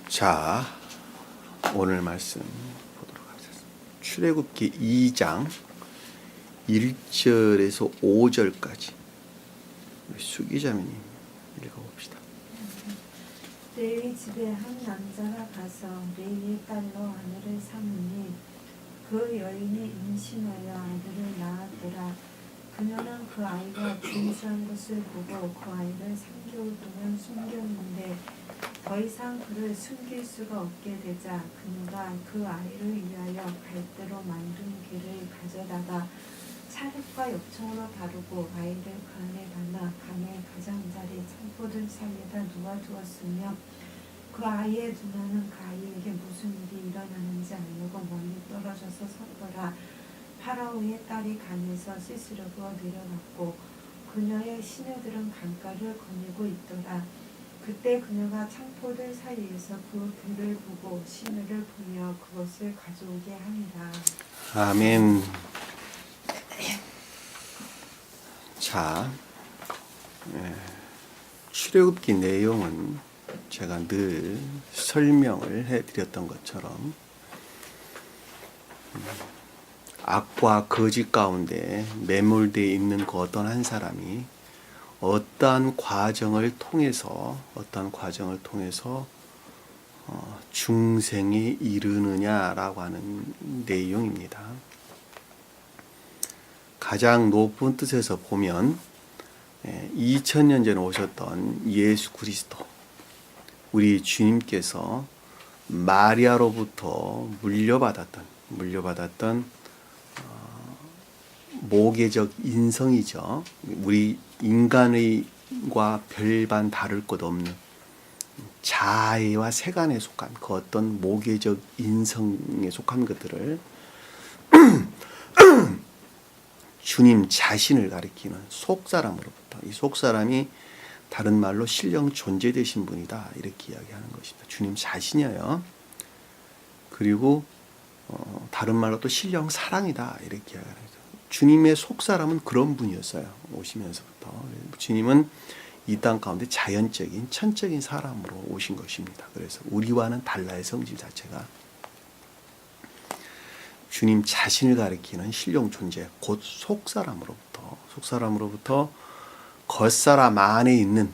자, 오늘 말씀 보도록 하겠습니다. 출애굽기 2장 1절에서 5절까지 수기자매님 읽어봅시다. 레위 집에 한 남자가 가서 레위의 딸로 아내를 삼으니 그 여인이 임신하여 아들을 낳았더라. 그녀는 그 아이가 준수한 것을 보고 그 아이를 3개월 동안 숨겼는데 더 이상 그를 숨길 수가 없게 되자 그녀가 그 아이를 위하여 갈대로 만든 길을 가져다가 차흙과 엽청으로 다루고 아이를 그 안에 담아 강의 가장자리 창포들 사이에다 놓아두었으며 그 아이의 누나는 그 아이에게 무슨 일이 일어나는지 알려고 멀리 떨어져서 섰더라. 파라오의 딸이 강에서 씻으려고 내려갔고 그녀의 시녀들은 강가를 거니고 있더라. 그때 그녀가 창포들 사이에서 그 불을 보고 시녀를 보며 그것을 가져오게 하니라. 아멘. 자, 출애굽기 내용은 제가 늘 설명을 해드렸던 것처럼 악과 거짓 가운데 매몰되어 있는 그 어떤 한 사람이 어떠한 과정을 통해서 중생에 이르느냐라고 하는 내용입니다. 가장 높은 뜻에서 보면 2000년 전에 오셨던 예수 그리스도, 우리 주님께서 마리아로부터 물려받았던 모계적 인성이죠. 우리 인간과 별반 다를 것 없는 자아와 세간에 속한 그 어떤 모계적 인성에 속한 것들을 주님 자신을 가리키는 속사람으로부터, 이 속사람이 다른 말로 신령 존재 되신 분이다 이렇게 이야기하는 것입니다. 주님 자신이에요. 그리고 다른 말로 또 신령 사랑이다 이렇게 이야기하는 거죠. 주님의 속사람은 그런 분이었어요. 오시면서부터 주님은 이 땅 가운데 자연적인 천적인 사람으로 오신 것입니다. 그래서 우리와는 달라요. 성질 자체가 주님 자신을 가리키는 신령 존재, 곧 속사람으로부터 겉사람 안에 있는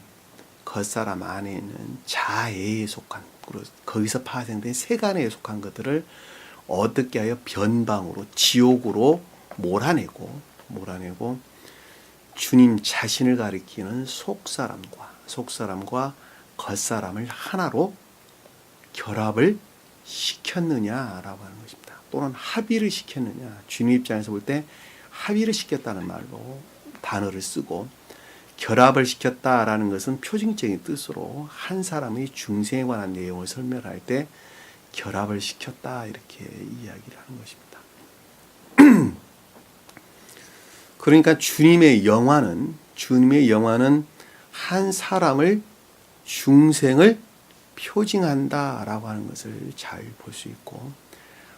자애에 속한, 그리고 거기서 파생된 세간에 속한 것들을 어떻게 하여 변방으로, 지옥으로 몰아내고 주님 자신을 가리키는 속사람과 겉사람을 하나로 결합을 시켰느냐라고 하는 것입니다. 또는 합의를 시켰느냐. 주님 입장에서 볼 때 합의를 시켰다는 말로 단어를 쓰고, 결합을 시켰다라는 것은 표징적인 뜻으로 한 사람의 중생에 관한 내용을 설명할 때 결합을 시켰다 이렇게 이야기를 하는 것입니다. 그러니까 주님의 영화는 한 사람을, 중생을 표징한다라고 하는 것을 잘 볼 수 있고,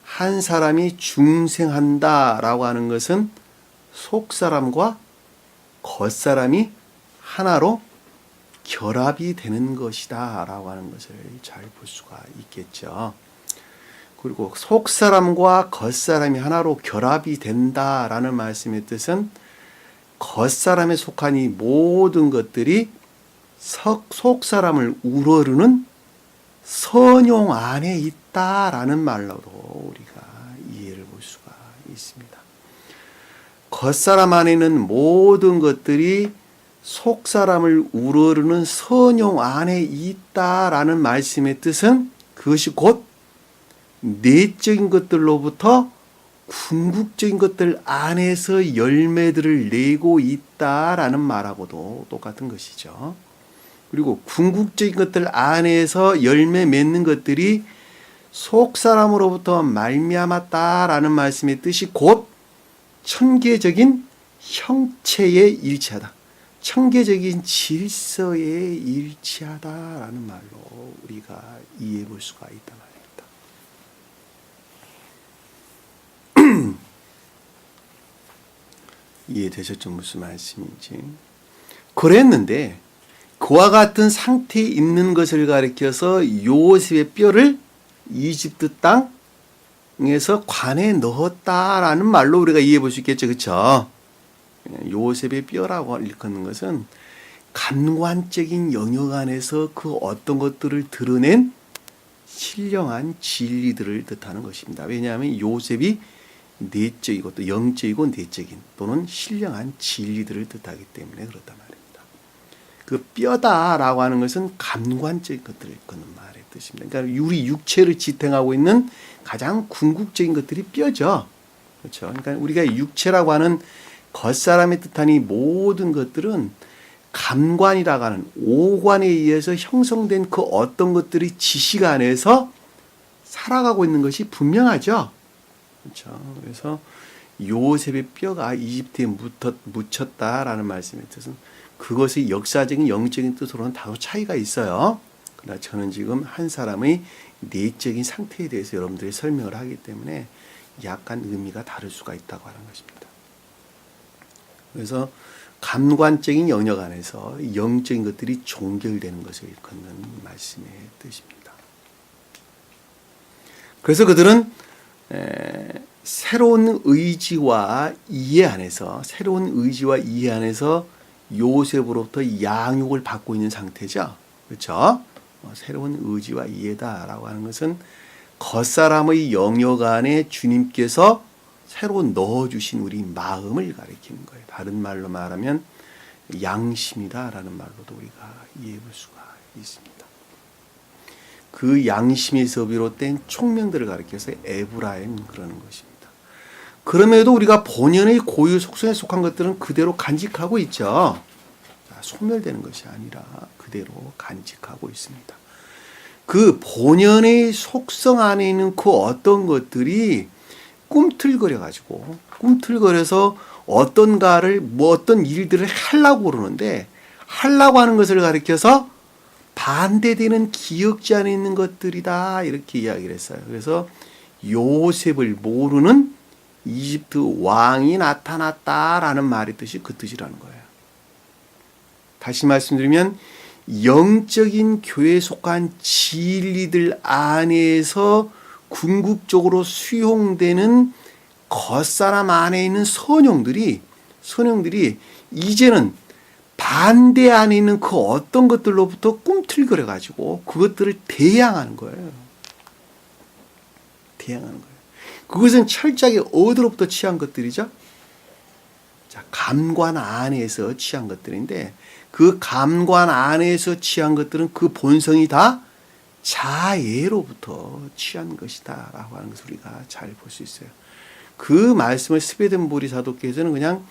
한 사람이 중생한다라고 하는 것은 속사람과 겉사람이 하나로 결합이 되는 것이다 라고 하는 것을 잘 볼 수가 있겠죠. 그리고 속사람과 겉사람이 하나로 결합이 된다라는 말씀의 뜻은 겉사람에 속한 이 모든 것들이 속사람을 우러르는 선용 안에 있다라는 말로도 우리가 이해를 볼 수가 있습니다. 겉사람 안에 있는 모든 것들이 속사람을 우러르는 선용 안에 있다라는 말씀의 뜻은 그것이 곧 내적인 것들로부터 궁극적인 것들 안에서 열매들을 내고 있다라는 말하고도 똑같은 것이죠. 그리고 궁극적인 것들 안에서 열매 맺는 것들이 속사람으로부터 말미암았다라는 말씀의 뜻이 곧 천계적인 형체에 일치하다, 천계적인 질서에 일치하다라는 말로 우리가 이해해 볼 수가 있단 말입니다. 이해되셨죠? 무슨 말씀인지. 그랬는데 그와 같은 상태에 있는 것을 가리켜서 요셉의 뼈를 이집트 땅에서 관에 넣었다라는 말로 우리가 이해해 볼 수 있겠죠. 그렇죠? 요셉의 뼈라고 일컫는 것은 감관적인 영역 안에서 그 어떤 것들을 드러낸 신령한 진리들을 뜻하는 것입니다. 왜냐하면 요셉이 내적이고 또 영적이고 내적인 또는 신령한 진리들을 뜻하기 때문에 그렇단 말입니다. 그 뼈다라고 하는 것은 감관적인 것들을 일컫는 말의 뜻입니다. 그러니까 우리 육체를 지탱하고 있는 가장 궁극적인 것들이 뼈죠. 그렇죠? 그러니까 우리가 육체라고 하는 겉사람의 뜻한 이 모든 것들은 감관이라고 하는 오관에 의해서 형성된 그 어떤 것들이 지식 안에서 살아가고 있는 것이 분명하죠. 그렇죠? 그래서 요셉의 뼈가 이집트에 묻혔다라는 말씀의 뜻은 그것의 역사적인 영적인 뜻으로는 다소 차이가 있어요. 그러나 저는 지금 한 사람의 내적인 상태에 대해서 여러분들이 설명을 하기 때문에 약간 의미가 다를 수가 있다고 하는 것입니다. 그래서 감관적인 영역 안에서 영적인 것들이 종결되는 것을 일컫는 말씀의 뜻입니다. 그래서 그들은 새로운 의지와 이해 안에서 요셉으로부터 양육을 받고 있는 상태죠. 그렇죠? 새로운 의지와 이해다라고 하는 것은 겉사람의 영역 안에 주님께서 새로 넣어주신 우리 마음을 가리키는 거예요. 다른 말로 말하면 양심이다라는 말로도 우리가 이해해 볼 수가 있습니다. 그 양심에서 비롯된 총명들을 가리켜서 에브라임 그러는 것입니다. 그럼에도 우리가 본연의 고유 속성에 속한 것들은 그대로 간직하고 있죠. 소멸되는 것이 아니라 그대로 간직하고 있습니다. 그 본연의 속성 안에 있는 그 어떤 것들이 꿈틀거려서 어떤 일들을 하려고 그러는데 하려고 하는 것을 가리켜서 반대되는 기억지 안에 있는 것들이다 이렇게 이야기를 했어요. 그래서 요셉을 모르는 이집트 왕이 나타났다라는 말의 뜻이 그 뜻이라는 거예요. 다시 말씀드리면 영적인 교회에 속한 진리들 안에서 궁극적으로 수용되는 겉사람 안에 있는 선용들이 이제는 반대 안에 있는 그 어떤 것들로부터 꿈틀거려 가지고 그것들을 대항하는 거예요. 그것은 철저하게 어디로부터 취한 것들이죠? 자, 감관 안에서 취한 것들인데 그 감관 안에서 취한 것들은 그 본성이 다 자애로부터 취한 것이다 라고 하는 것을 우리가 잘 볼 수 있어요. 그 말씀을 스베덴보리 사도께서는 그냥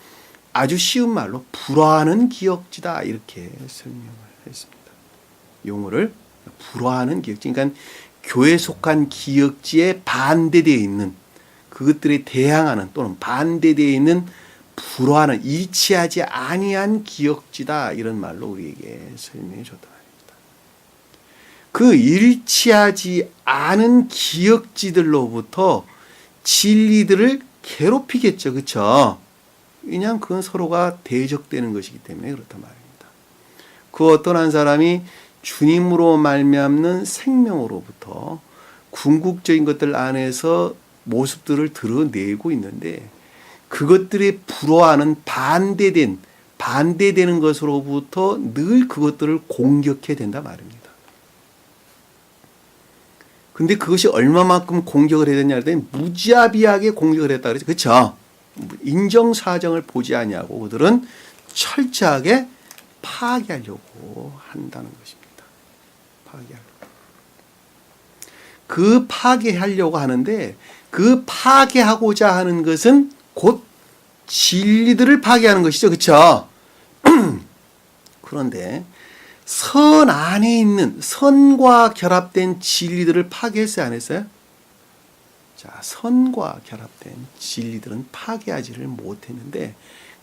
아주 쉬운 말로 불화하는 기억지다 이렇게 설명을 했습니다. 용어를 불화하는 기억지. 그러니까 교회에 속한 기억지에 반대되어 있는 그것들에 대항하는 또는 반대되어 있는 불화하는 일치하지 아니한 기억지다 이런 말로 우리에게 설명해 줬다. 그 일치하지 않은 기억지들로부터 진리들을 괴롭히겠죠. 그렇죠? 왜냐하면 그건 서로가 대적되는 것이기 때문에 그렇단 말입니다. 그 어떤 한 사람이 주님으로 말미암는 생명으로부터 궁극적인 것들 안에서 모습들을 드러내고 있는데 그것들의 불화하는 반대되는 것으로부터 늘 그것들을 공격해야 된다 말입니다. 근데 그것이 얼마만큼 공격을 해야 되냐 했더니 무자비하게 공격을 했다 그랬죠. 그렇죠? 인정사정을 보지 아니하고 그들은 철저하게 파괴하려고 한다는 것입니다. 그 파괴하려고 하는데 그 파괴하고자 하는 것은 곧 진리들을 파괴하는 것이죠. 그렇죠? 그런데 선 안에 있는 선과 결합된 진리들을 파괴했어요, 안 했어요? 자, 선과 결합된 진리들은 파괴하지를 못했는데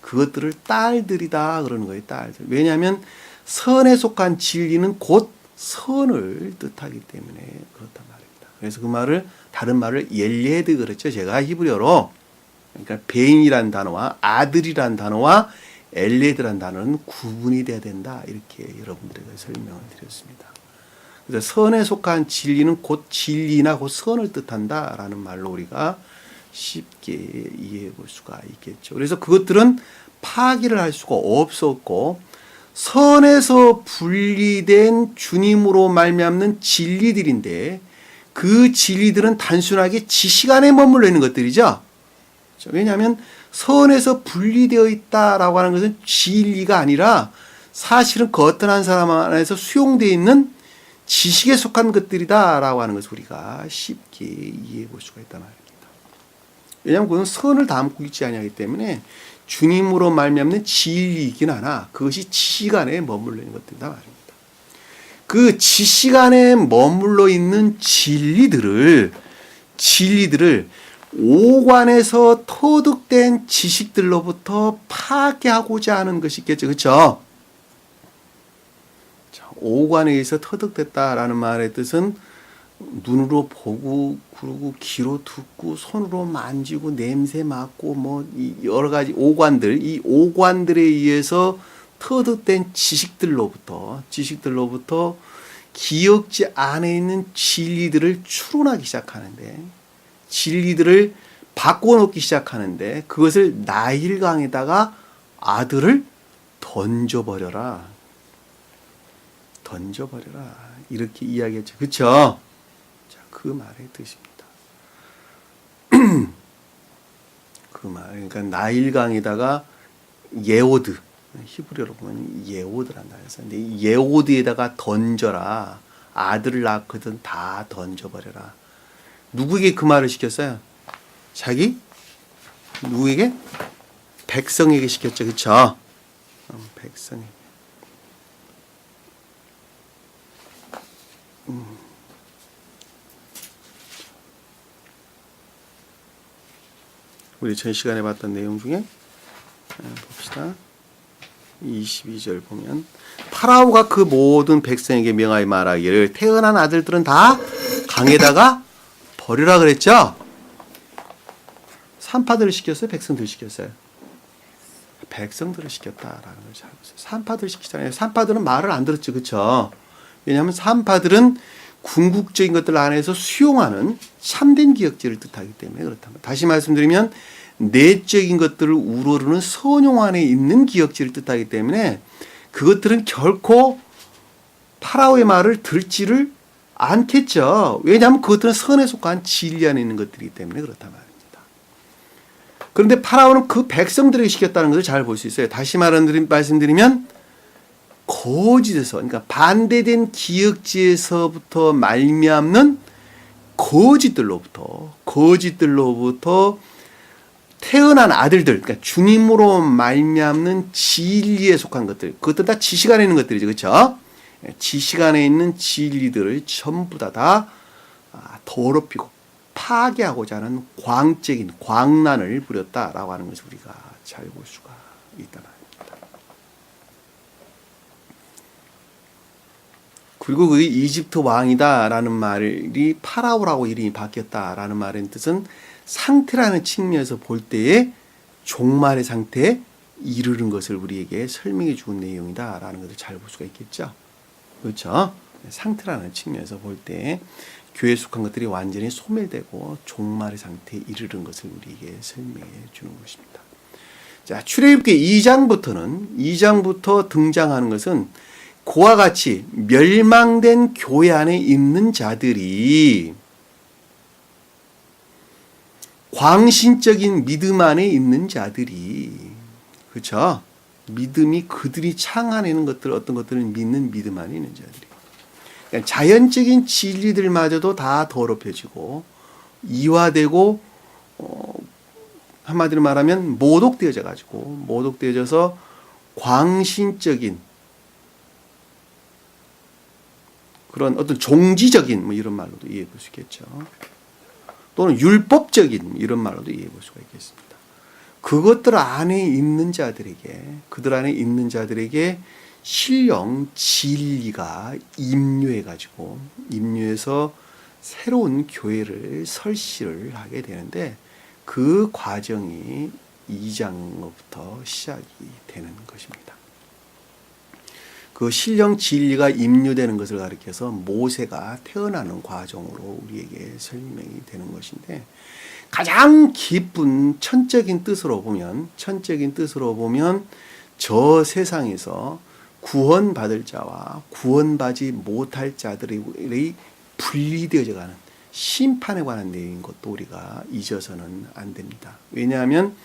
그것들을 딸들이다 그러는 거예요, 딸들. 왜냐하면 선에 속한 진리는 곧 선을 뜻하기 때문에 그렇단 말입니다. 그래서 그 말을 다른 말을 엘리헤드 그랬죠. 제가 히브리어로 그러니까 베인이란 단어와 아들이란 단어와 엘레드란 단어는 구분이 돼야 된다. 이렇게 여러분들에게 설명을 드렸습니다. 그래서 선에 속한 진리는 곧 진리나 곧 선을 뜻한다라는 말로 우리가 쉽게 이해해 볼 수가 있겠죠. 그래서 그것들은 파기를 할 수가 없었고 선에서 분리된 주님으로 말미암는 진리들인데 그 진리들은 단순하게 지식 안에 머물러 있는 것들이죠. 왜냐하면 선에서 분리되어 있다라고 하는 것은 진리가 아니라 사실은 그 어떤 한 사람 안에서 수용되어 있는 지식에 속한 것들이다라고 하는 것을 우리가 쉽게 이해해 볼 수가 있단 말입니다. 왜냐하면 그건 선을 담고 있지 아니하기 때문에 주님으로 말미암는 진리이긴 하나 그것이 지식 안에 머물러 있는 것들이다 말입니다. 그 지식 안에 머물러 있는 진리들을 오관에서 터득된 지식들로부터 파괴하고자 하는 것이 있겠죠. 그렇죠? 오관에 의해서 터득됐다라는 말의 뜻은 눈으로 보고 그리고 귀로 듣고 손으로 만지고 냄새 맡고 뭐 여러 가지 오관들 이 오관들에 의해서 터득된 지식들로부터 기억지 안에 있는 진리들을 추론하기 시작하는데 진리들을 바꿔놓기 시작하는데 그것을 나일강에다가 아들을 던져버려라 이렇게 이야기했죠. 그렇죠? 자, 그 말의 뜻입니다. 그 말, 그러니까 나일강에다가 예오드, 히브리어로 보면 예오드란다 해서 근데 이 예오드에다가 던져라. 아들을 낳거든 다 던져버려라. 누구에게 그 말을 시켰어요? 자기? 누구에게? 백성에게 시켰죠. 그렇죠? 백성에게. 우리 전 시간에 봤던 내용 중에 봅시다. 22절 보면 파라오가 그 모든 백성에게 명하여 말하기를 태어난 아들들은 다 강에다가 버리라 그랬죠. 산파들을 시켰어요? 백성들을 시켰어요? 백성들을 시켰다라는 걸 잘 보세요. 산파들 시키잖아요. 산파들은 말을 안 들었죠. 그렇죠? 왜냐하면 산파들은 궁극적인 것들 안에서 수용하는 참된 기억지를 뜻하기 때문에 그렇답니다. 다시 말씀드리면 내적인 것들을 우러르는 선용 안에 있는 기억지를 뜻하기 때문에 그것들은 결코 파라오의 말을 듣지를 않겠죠. 왜냐하면 그것들은 선에 속한 진리 안에 있는 것들이기 때문에 그렇단 말입니다. 그런데 파라오는 그 백성들에게 시켰다는 것을 잘 볼 수 있어요. 다시 말씀드리면 거짓에서 그러니까 반대된 기억지에서부터 말미암는 거짓들로부터 태어난 아들들 그러니까 주님으로 말미암는 진리에 속한 것들 그것들 다 지식 안에 있는 것들이죠. 그렇죠? 지식 안에 있는 진리들을 전부 다 더럽히고 파괴하고자 하는 광적인 광란을 부렸다라고 하는 것을 우리가 잘 볼 수가 있다 말입니다. 그리고 그게 이집트 왕이다라는 말이 파라오라고 이름이 바뀌었다라는 말의 뜻은 상태라는 측면에서 볼 때에 종말의 상태에 이르는 것을 우리에게 설명해 준 내용이다라는 것을 잘 볼 수가 있겠죠. 그렇죠? 상태라는 측면에서 볼 때 교회에 속한 것들이 완전히 소멸되고 종말의 상태에 이르는 것을 우리에게 설명해 주는 것입니다. 자, 출애굽기 2장부터 등장하는 것은 그와 같이 멸망된 교회 안에 있는 자들이 광신적인 믿음 안에 있는 자들이 그렇죠? 믿음이 그들이 창안하는 것들 어떤 것들을 믿는 믿음 안에 있는 자들이 그러니까 자연적인 진리들마저도 다 더럽혀지고 이화되고 한마디로 말하면 모독되어져서 광신적인 그런 어떤 종지적인 뭐 이런 말로도 이해해 볼 수 있겠죠. 또는 율법적인 이런 말로도 이해해 볼 수가 있겠습니다. 그것들 안에 있는 자들에게 신령 진리가 임류해서 새로운 교회를 설치를 하게 되는데 그 과정이 2장부터 시작이 되는 것입니다. 그 신령 진리가 임류되는 것을 가리켜서 모세가 태어나는 과정으로 우리에게 설명이 되는 것인데, 가장 깊은 천적인 뜻으로 보면 저 세상에서 구원받을 자와 구원받지 못할 자들의 분리되어져 가는 심판에 관한 내용인 것도 우리가 잊어서는 안 됩니다. 왜냐하면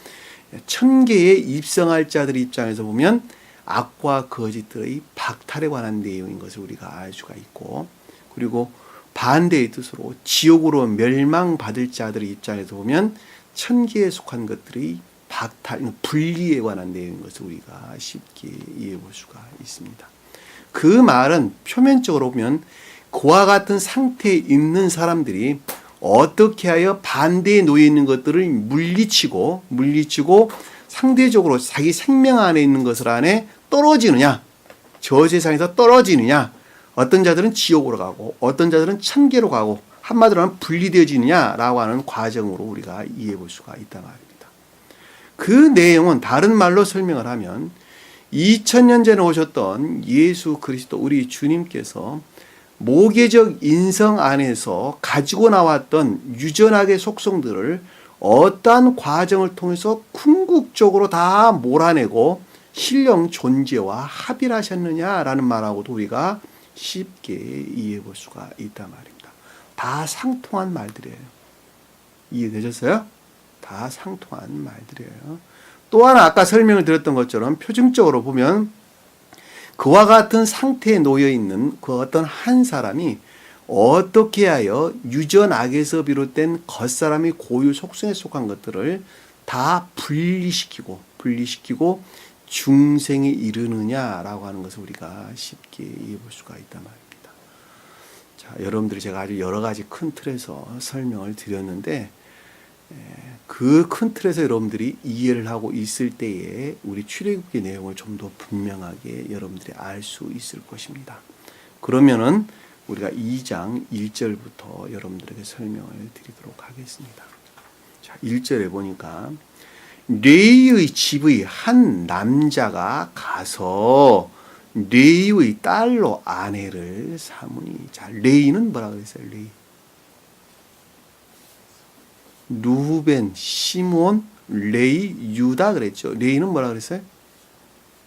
천계에 입성할 자들의 입장에서 보면 악과 거짓들의 박탈에 관한 내용인 것을 우리가 알 수가 있고, 그리고 반대의 뜻으로 지옥으로 멸망받을 자들의 입장에서 보면 천계에 속한 것들의 박탈, 분리에 관한 내용인 것을 우리가 쉽게 이해해 볼 수가 있습니다. 그 말은 표면적으로 보면 그와 같은 상태에 있는 사람들이 어떻게 하여 반대에 놓여 있는 것들을 물리치고 상대적으로 자기 생명 안에 있는 것을 안에 떨어지느냐, 저 세상에서 떨어지느냐, 어떤 자들은 지옥으로 가고 어떤 자들은 천계로 가고 한마디로 하면 분리되어지느냐라고 하는 과정으로 우리가 이해해 볼 수가 있단 말입니다. 그 내용은 다른 말로 설명을 하면 2000년 전에 오셨던 예수 그리스도 우리 주님께서 모계적 인성 안에서 가지고 나왔던 유전학의 속성들을 어떠한 과정을 통해서 궁극적으로 다 몰아내고 신령 존재와 합일하셨느냐라는 말하고도 우리가 쉽게 이해해 볼 수가 있단 말입니다. 다 상통한 말들이에요. 이해되셨어요? 다 상통한 말들이에요. 또 하나 아까 설명을 드렸던 것처럼 표징적으로 보면 그와 같은 상태에 놓여 있는 그 어떤 한 사람이 어떻게 하여 유전악에서 비롯된 겉사람의 고유 속성에 속한 것들을 다 분리시키고 중생에 이르느냐라고 하는 것을 우리가 쉽게 이해해 볼 수가 있단 말입니다. 자, 여러분들이 제가 아주 여러 가지 큰 틀에서 설명을 드렸는데, 그 큰 틀에서 여러분들이 이해를 하고 있을 때에 우리 출애굽기 내용을 좀 더 분명하게 여러분들이 알 수 있을 것입니다. 그러면은 우리가 2장 1절부터 여러분들에게 설명을 드리도록 하겠습니다. 자, 1절에 보니까 레위의 집의 한 남자가 가서 레위의 딸로 아내를 삼으니. 자, 레위는 뭐라 그랬어요? 루벤, 시몬, 레위, 유다 그랬죠. 레위는 뭐라 그랬어요?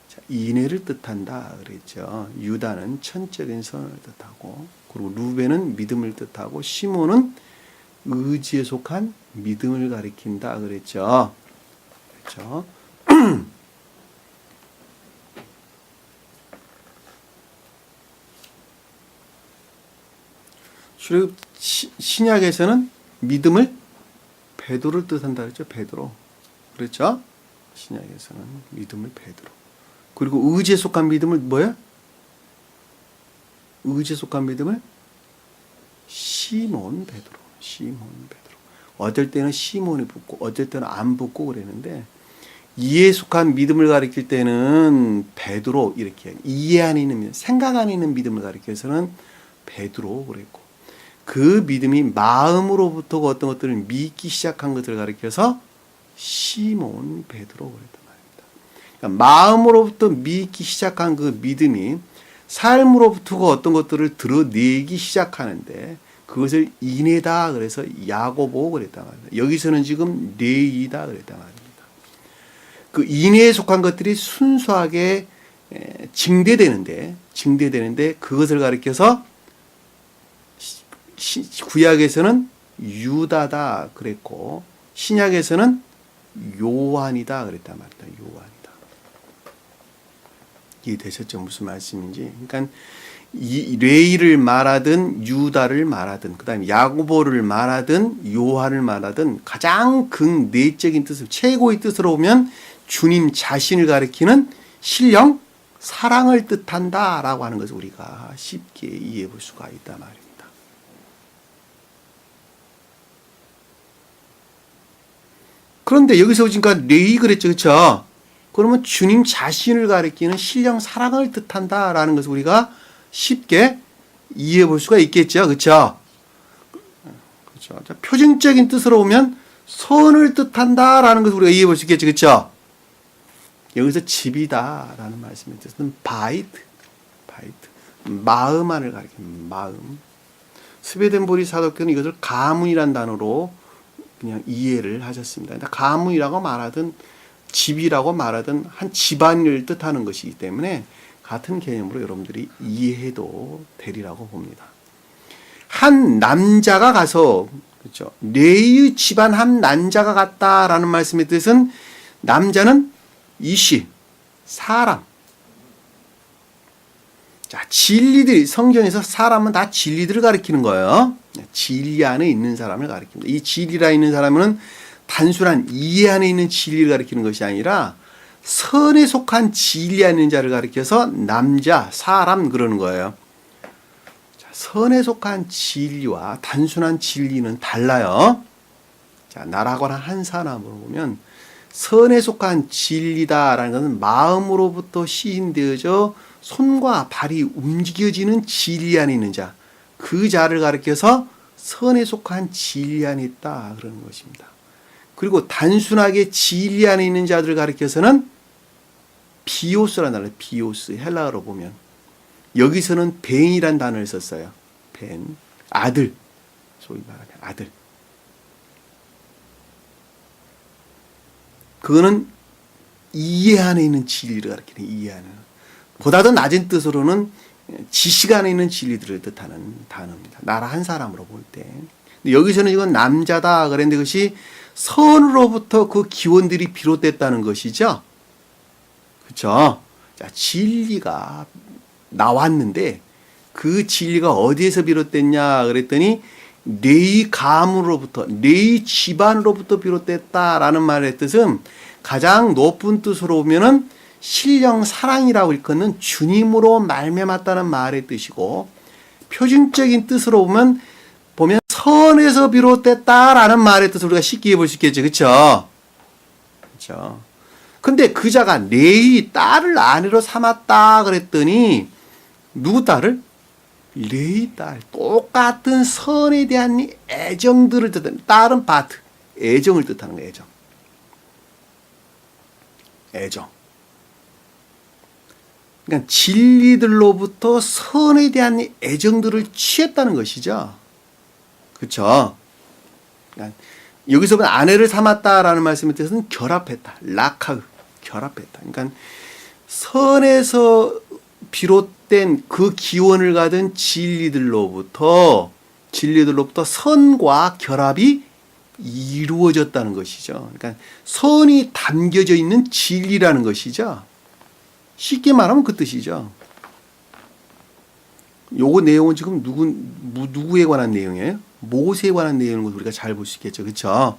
자, 인애를 뜻한다 그랬죠. 유다는 천적인 선을 뜻하고, 그리고 루벤은 믿음을 뜻하고, 시몬은 의지에 속한 믿음을 가리킨다 그랬죠. 그렇죠? 출애굽 신약에서는 믿음을 베드로를 뜻한다 그랬죠. 베드로. 그렇죠? 신약에서는 믿음을 베드로. 그리고 의지에 속한 믿음을 뭐예요? 의지에 속한 믿음을 시몬 베드로. 어떨 때는 시몬이 붙고 어떨 때는 안 붙고 그랬는데, 이에 속한 믿음을 가리킬 때는 베드로 이렇게, 이해 안에 있는 생각 안에 있는 믿음을 가리켜서는 베드로 그랬고, 그 믿음이 마음으로부터 어떤 것들을 믿기 시작한 것을 가리켜서 시몬 베드로 그랬단 말입니다. 그러니까 마음으로부터 믿기 시작한 그 믿음이 삶으로부터 어떤 것들을 드러내기 시작하는데, 그것을 인애다 그래서 야고보 그랬단 말입니다. 여기서는 지금 레위다 그랬단 말입니다. 그 인애에 속한 것들이 순수하게 증대되는데 그것을 가리켜서 구약에서는 유다다 그랬고, 신약에서는 요한이다 그랬단 말이다. 요한이다. 이해되셨죠? 무슨 말씀인지. 그러니까 이 레위를 말하든 유다를 말하든 그다음에 야고보를 말하든 요한을 말하든 가장 극내적인 뜻을, 최고의 뜻으로 보면 주님 자신을 가리키는 신령 사랑을 뜻한다라고 하는 것을 우리가 쉽게 이해해 볼 수가 있단 말입니다. 그런데 여기서 보니까 레위 그랬죠, 그렇죠? 그러면 주님 자신을 가리키는 신령 사랑을 뜻한다라는 것을 우리가 쉽게 이해해 볼 수가 있겠죠, 그렇죠? 그렇죠. 표징적인 뜻으로 보면 선을 뜻한다라는 것을 우리가 이해해 볼 수 있겠죠. 그렇죠? 여기서 집이다라는 말씀의 뜻은 바이트, 마음 안을 가리킵니다. 마음. 스웨덴보리 사도께서는 이것을 가문이란 단어로 그냥 이해를 하셨습니다. 가문이라고 말하든 집이라고 말하든 한 집안을 뜻하는 것이기 때문에 같은 개념으로 여러분들이 이해해도 되리라고 봅니다. 한 남자가 가서, 그렇죠, 레위 집안 한 남자가 갔다라는 말씀의 뜻은 남자는 이시, 사람. 자, 진리들, 성경에서 사람은 다 진리들을 가리키는 거예요. 진리 안에 있는 사람을 가리킵니다. 이 진리라 있는 사람은 단순한 이해 안에 있는 진리를 가리키는 것이 아니라 선에 속한 진리 안에 있는 자를 가리켜서 남자, 사람 그러는 거예요. 자, 선에 속한 진리와 단순한 진리는 달라요. 자, 나라거나 한 사람으로 보면 선에 속한 진리다라는 것은 마음으로부터 시인되어져 손과 발이 움직여지는 진리 안에 있는 자, 그 자를 가리켜서 선에 속한 진리 안에 있다 그러는 것입니다. 그리고 단순하게 진리 안에 있는 자들을 가리켜서는 비오스라는 단어, 비오스, 헬라어로 보면 여기서는 벤이란 단어를 썼어요. 벤, 아들, 소위 말하면 아들. 그거는 이해 안에 있는 진리를 가리키는, 이해 안에. 보다 더 낮은 뜻으로는 지식 안에 있는 진리들을 뜻하는 단어입니다. 나라 한 사람으로 볼 때. 근데 여기서는 이건 남자다 그랬는데 그것이 선으로부터 그 기원들이 비롯됐다는 것이죠. 그렇죠? 자, 진리가 나왔는데 그 진리가 어디에서 비롯됐냐 그랬더니 레위 가문으로부터, 레위 집안으로부터 비롯됐다라는 말의 뜻은 가장 높은 뜻으로 보면은 신령 사랑이라고 일컫는 주님으로 말미암았다는 말의 뜻이고, 표준적인 뜻으로 보면 선에서 비롯됐다라는 말의 뜻을 우리가 쉽게 볼 수 있겠죠. 그렇죠? 그렇죠. 근데 그 자가 레위 딸을 아내로 삼았다 그랬더니 누구 딸을? 레위 딸. 똑같은 선에 대한 애정들을 뜻하는, 딸은 바트, 애정을 뜻하는 거예요. 애정. 그러니까 진리들로부터 선에 대한 애정들을 취했다는 것이죠. 그렇죠? 그러니까 여기서 보면 아내를 삼았다라는 말씀의 뜻은 결합했다. 락하그, 결합했다. 그러니까 선에서 비롯된 그 기원을 가진 진리들로부터 선과 결합이 이루어졌다는 것이죠. 그러니까 선이 담겨져 있는 진리라는 것이죠. 쉽게 말하면 그 뜻이죠. 요거 내용은 지금 누구에 관한 내용이에요? 모세에 관한 내용을 우리가 잘 볼 수 있겠죠. 그렇죠?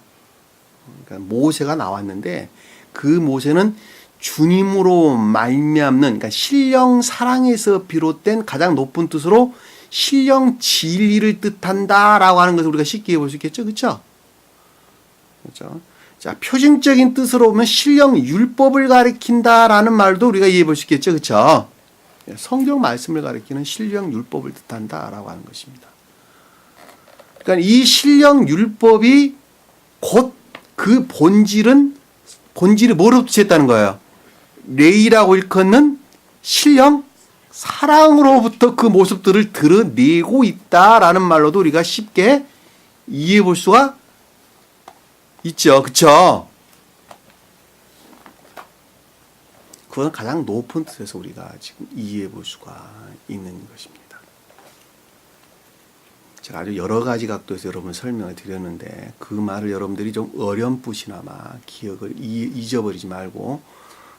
그러니까 모세가 나왔는데 그 모세는 주님으로 말미암는, 그러니까 신령 사랑에서 비롯된 가장 높은 뜻으로 신령 진리를 뜻한다라고 하는 것을 우리가 쉽게 볼 수 있겠죠. 그렇죠? 그렇죠? 자, 표준적인 뜻으로 보면 신령 율법을 가리킨다라는 말도 우리가 이해해 볼 수 있겠죠. 그렇죠? 성경 말씀을 가리키는 신령 율법을 뜻한다라고 하는 것입니다. 그러니까 이 신령 율법이 곧 그 본질이 뭐로 취했다는 거예요? 레이라고 일컫는 신령 사랑으로부터 그 모습들을 드러내고 있다라는 말로도 우리가 쉽게 이해해 볼 수가 있죠. 그쵸? 그건 가장 높은 뜻에서 우리가 지금 이해해 볼 수가 있는 것입니다. 제가 아주 여러 가지 각도에서 여러분 설명을 드렸는데 그 말을 여러분들이 좀 어렴풋이나마 기억을 잊어버리지 말고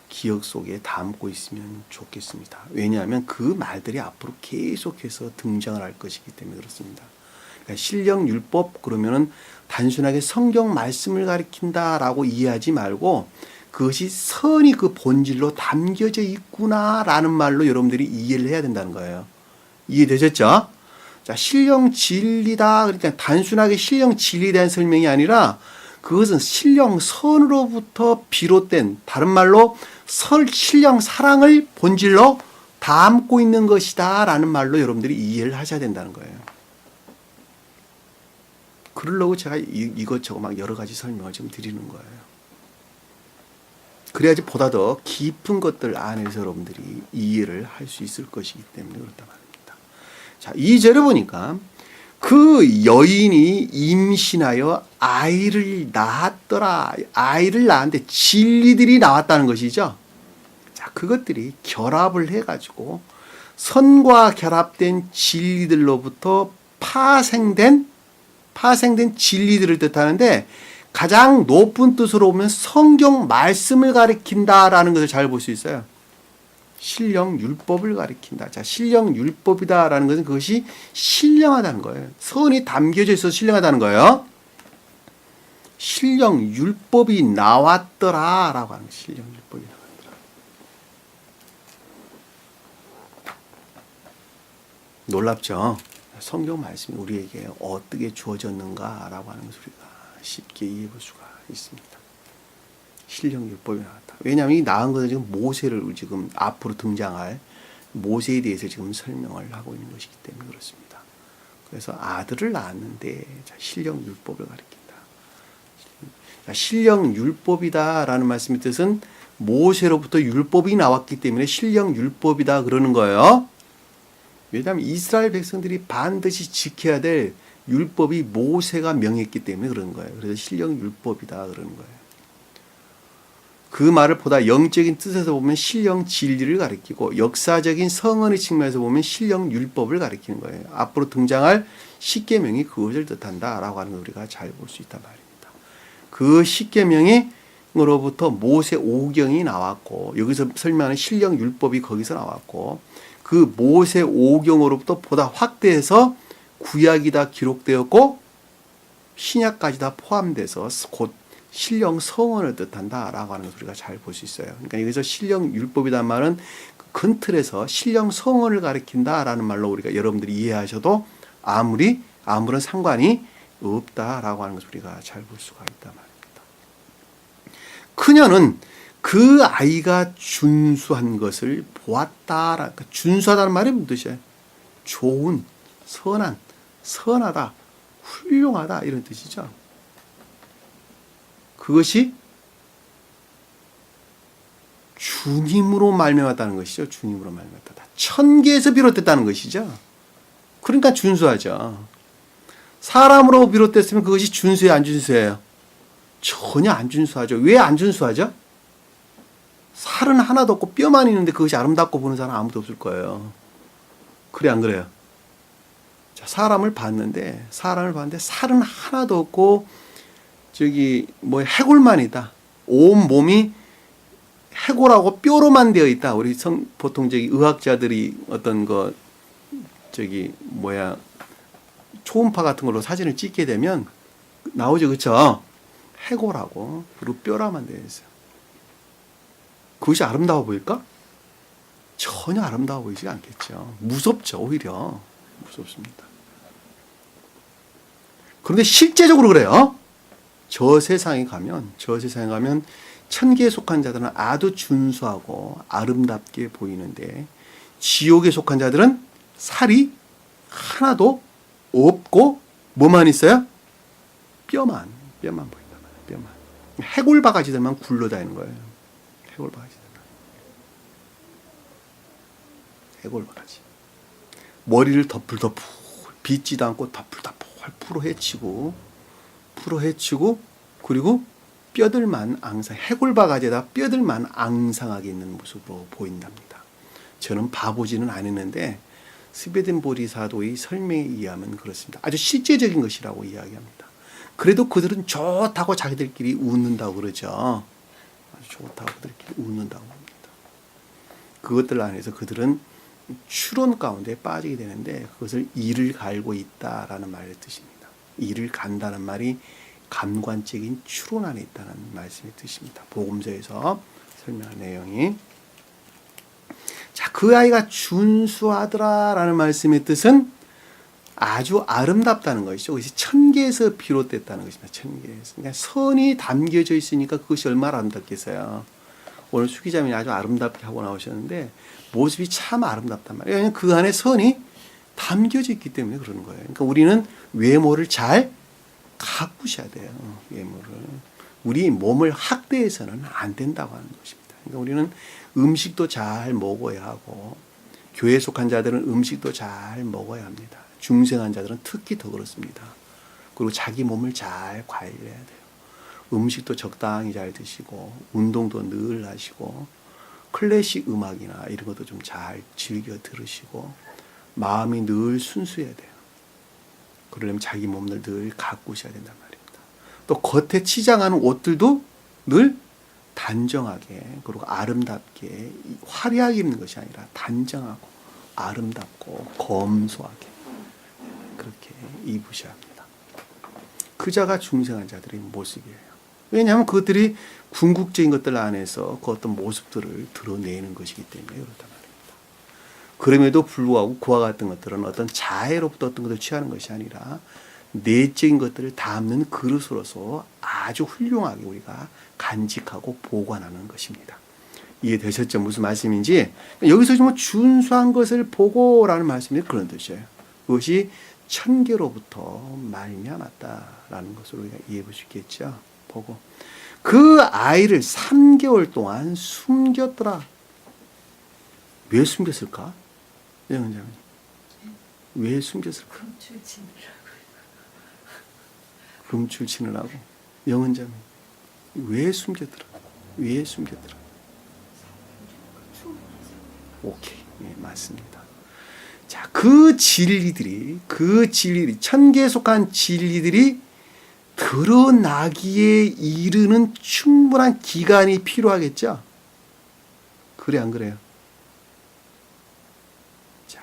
기억 속에 담고 있으면 좋겠습니다. 왜냐하면 그 말들이 앞으로 계속해서 등장을 할 것이기 때문에 그렇습니다. 그러니까 신령 율법 그러면은 단순하게 성경 말씀을 가리킨다라고 이해하지 말고 그것이 선이 그 본질로 담겨져 있구나라는 말로 여러분들이 이해를 해야 된다는 거예요. 이해되셨죠? 자, 신령 진리다. 그러니까 단순하게 신령 진리에 대한 설명이 아니라 그것은 신령 선으로부터 비롯된, 다른 말로 신령 사랑을 본질로 담고 있는 것이다 라는 말로 여러분들이 이해를 하셔야 된다는 거예요. 그러려고 제가 이것저것 막 여러 가지 설명을 지금 드리는 거예요. 그래야지 보다 더 깊은 것들 안에서 여러분들이 이해를 할 수 있을 것이기 때문에 그렇다 말입니다. 자, 2절에 보니까 그 여인이 임신하여 아이를 낳았더라. 아이를 낳았는데 진리들이 나왔다는 것이죠. 자, 그것들이 결합을 해가지고 선과 결합된 진리들로부터 파생된 진리들을 뜻하는데 가장 높은 뜻으로 보면 성경 말씀을 가리킨다라는 것을 잘 볼 수 있어요. 신령 율법을 가리킨다. 자, 신령 율법이다라는 것은 그것이 신령하다는 거예요. 선이 담겨져 있어서 신령하다는 거예요. 신령 율법이 나왔더라라고 하는 거예요. 신령 율법이 나왔더라. 놀랍죠? 성경 말씀이 우리에게 어떻게 주어졌는가라고 하는 것을 우리가 쉽게 이해해 볼 수가 있습니다. 신령 율법이 나왔다. 왜냐하면 이 나온 것은 지금 모세를 지금 앞으로 등장할 모세에 대해서 지금 설명을 하고 있는 것이기 때문에 그렇습니다. 그래서 아들을 낳았는데 신령 율법을 가리킨다. 신령 율법이다라는 말씀의 뜻은 모세로부터 율법이 나왔기 때문에 신령 율법이다 그러는 거예요. 왜냐하면 이스라엘 백성들이 반드시 지켜야 될 율법이 모세가 명했기 때문에 그런 거예요. 그래서 신령 율법이다 그러는 거예요. 그 말을 보다 영적인 뜻에서 보면 신령 진리를 가리키고 역사적인 성언의 측면에서 보면 신령 율법을 가리키는 거예요. 앞으로 등장할 십계명이 그것을 뜻한다라고 하는 걸 우리가 잘 볼 수 있단 말입니다. 그 십계명으로부터 모세 오경이 나왔고 여기서 설명하는 신령 율법이 거기서 나왔고 그 모세 오경으로부터 보다 확대해서 구약이 다 기록되었고 신약까지 다 포함돼서 곧 신령 성언을 뜻한다라고 하는 것을 우리가 잘 볼 수 있어요. 그러니까 여기서 신령 율법이란 말은 큰 틀에서 신령 성언을 가리킨다라는 말로 우리가 여러분들이 이해하셔도 아무런 상관이 없다라고 하는 것을 우리가 잘 볼 수가 있단 말입니다. 그녀는 그 아이가 준수한 것을 보았다. 그러니까 준수하다는 말이 무슨 뜻이에요? 좋은, 선한, 선하다, 훌륭하다 이런 뜻이죠. 그것이 주님으로 말미암았다는 것이죠. 주님으로 말미암았다. 천계에서 비롯됐다는 것이죠. 그러니까 준수하죠. 사람으로 비롯됐으면 그것이 준수예요, 안 준수예요? 전혀 안 준수하죠. 왜 안 준수하죠? 살은 하나도 없고 뼈만 있는데 그것이 아름답고 보는 사람 아무도 없을 거예요. 그래 안 그래요? 자, 사람을 봤는데 살은 하나도 없고 해골만 있다. 온 몸이 해골하고 뼈로만 되어 있다. 우리 보통 의학자들이 어떤 초음파 같은 걸로 사진을 찍게 되면 나오죠, 그렇죠? 해골하고 그리고 뼈라만 되어 있어요. 그것이 아름다워 보일까? 전혀 아름다워 보이지 않겠죠. 무섭죠, 오히려. 무섭습니다. 그런데 실제적으로 그래요. 저 세상에 가면 천계에 속한 자들은 아주 준수하고 아름답게 보이는데 지옥에 속한 자들은 살이 하나도 없고 뭐만 있어요? 뼈만 보인단 말이에요. 뼈만. 해골 바가지들만 굴러다니는 거예요. 해골 바가지. 머리를 덮풀 빗지도 않고 덮풀 풀어 헤치고 그리고 뼈들만 해골 바가지에다 뼈들만 앙상하게 있는 모습으로 보인답니다. 저는 봐보지는 않았는데 스베덴 보리사도의 설명에 의하면 그렇습니다. 아주 실제적인 것이라고 이야기합니다. 그래도 그들은 좋다고 자기들끼리 웃는다고 그러죠. 아주 좋다고 그들끼리 웃는다고 합니다. 그것들 안에서 그들은 추론 가운데 빠지게 되는데 그것을 이를 갈고 있다라는 말의 뜻입니다. 이를 간다는 말이 감관적인 추론 안에 있다는 말씀의 뜻입니다. 복음서에서 설명한 내용이. 자, 그 아이가 준수하더라라는 말씀의 뜻은 아주 아름답다는 것이죠. 그것이 천계에서 비롯됐다는 것입니다. 천계에서. 그러니까 선이 담겨져 있으니까 그것이 얼마나 아름답겠어요. 오늘 수기자님이 아주 아름답게 하고 나오셨는데 모습이 참 아름답단 말이에요. 왜냐하면 그 안에 선이 담겨져 있기 때문에 그러는 거예요. 그러니까 우리는 외모를 잘 가꾸셔야 돼요. 예물을. 우리 몸을 학대해서는 안 된다고 하는 것입니다. 그러니까 우리는 음식도 잘 먹어야 하고 교회에 속한 자들은 음식도 잘 먹어야 합니다. 중생한 자들은 특히 더 그렇습니다. 그리고 자기 몸을 잘 관리해야 돼요. 음식도 적당히 잘 드시고 운동도 늘 하시고 클래식 음악이나 이런 것도 좀 잘 즐겨 들으시고 마음이 늘 순수해야 돼요. 그러려면 자기 몸을 늘 가꾸셔야 된단 말입니다. 또 겉에 치장하는 옷들도 늘 단정하게 그리고 아름답게 화려하게 입는 것이 아니라 단정하고 아름답고 검소하게 그렇게 입으셔야 합니다. 그 자가 중생한 자들의 모습이에요. 왜냐하면 그것들이 궁극적인 것들 안에서 그 어떤 모습들을 드러내는 것이기 때문에 그렇단 말입니다. 그럼에도 불구하고 그와 같은 것들은 어떤 자해로부터 어떤 것을 취하는 것이 아니라 내적인 것들을 담는 그릇으로서 아주 훌륭하게 우리가 간직하고 보관하는 것입니다. 이해되셨죠? 무슨 말씀인지. 여기서 뭐 준수한 것을 보고라는 말씀이 그런 뜻이에요. 그것이 천계로부터 말미암았다라는 것을 우리가 이해해 볼 수 있겠죠. 보고 그 아이를 3개월 동안 숨겼더라. 왜 숨겼을까? 영은자님, 왜 숨겼을까? 금출 치느라고. 영은자님, 왜 숨겼더라? 왜 숨겼더라? 오케이, 네, 맞습니다. 자, 그 진리들이 천계에 속한 진리들이 드러나기에 이르는 충분한 기간이 필요하겠죠? 그래, 안 그래요? 자,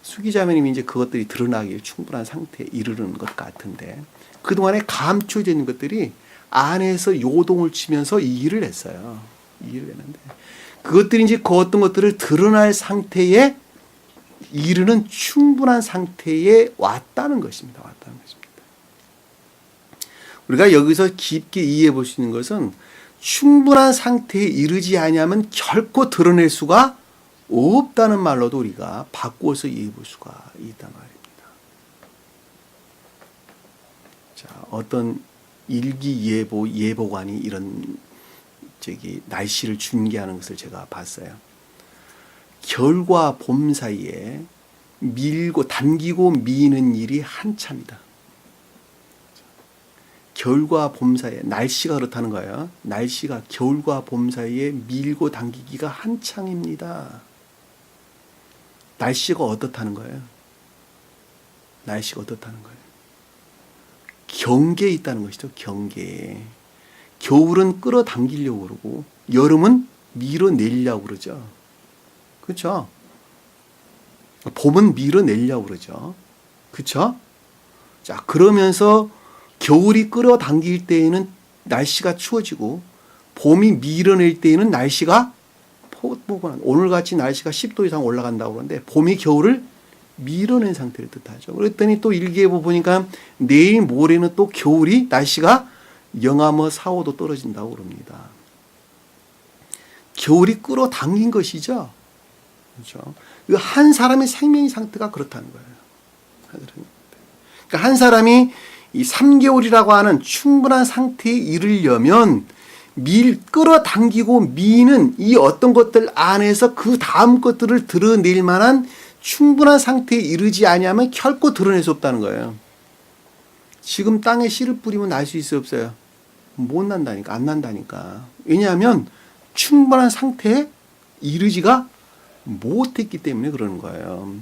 수기자매님이 이제 그것들이 드러나기에 충분한 상태에 이르는 것 같은데, 그동안에 감춰져 있는 것들이 안에서 요동을 치면서 이 일을 했어요. 이 일을 했는데, 그것들이 이제 그 어떤 것들을 드러날 상태에 이르는 충분한 상태에 왔다는 것입니다. 왔다는 것입니다. 우리가 여기서 깊게 이해해 볼 수 있는 것은 충분한 상태에 이르지 아니하면 결코 드러낼 수가 없다는 말로도 우리가 바꾸어서 이해해 볼 수가 있단 말입니다. 자, 어떤 일기예보 예보관이 이런 날씨를 중계하는 것을 제가 봤어요. 겨울과 봄 사이에 당기고 미는 일이 한참이다. 겨울과 봄 사이에 날씨가 그렇다는 거예요. 날씨가 겨울과 봄 사이에 밀고 당기기가 한창입니다. 날씨가 어떻다는 거예요? 날씨가 어떻다는 거예요? 경계에 있다는 것이죠. 경계에. 겨울은 끌어당기려고 그러고 여름은 밀어내려고 그러죠. 그렇죠? 봄은 밀어내려고 그러죠. 그렇죠? 자, 그러면서 겨울이 끌어당길 때에는 날씨가 추워지고 봄이 밀어낼 때에는 날씨가 오늘같이 날씨가 10도 이상 올라간다고 그러는데 봄이 겨울을 밀어낸 상태를 뜻하죠. 그랬더니 또 일기예보 보니까 내일 모레는 또 겨울이 날씨가 영하뭐 4, 5도 떨어진다고 그럽니다. 겨울이 끌어당긴 것이죠. 그렇죠? 한 사람의 생명의 상태가 그렇다는 거예요. 그러니까 한 사람이 이 3개월이라고 하는 충분한 상태에 이르려면 끌어당기고 미는 이 어떤 것들 안에서 그 다음 것들을 드러낼 만한 충분한 상태에 이르지 아니하면 결코 드러낼 수 없다는 거예요. 지금 땅에 씨를 뿌리면 날 수 있어요, 없어요? 못 난다니까, 안 난다니까. 왜냐하면 충분한 상태에 이르지가 못했기 때문에 그러는 거예요.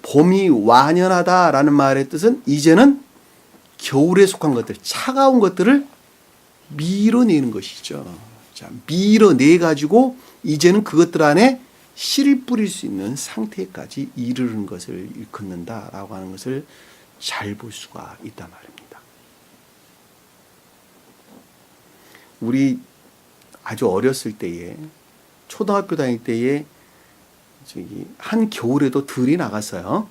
봄이 완연하다라는 말의 뜻은 이제는 겨울에 속한 것들, 차가운 것들을 밀어내는 것이죠. 자, 밀어내가지고 이제는 그것들 안에 씨를 뿌릴 수 있는 상태까지 이르는 것을 일컫는다라고 하는 것을 잘 볼 수가 있단 말입니다. 우리 아주 어렸을 때에, 초등학교 다닐 때에 한 겨울에도 들이 나갔어요.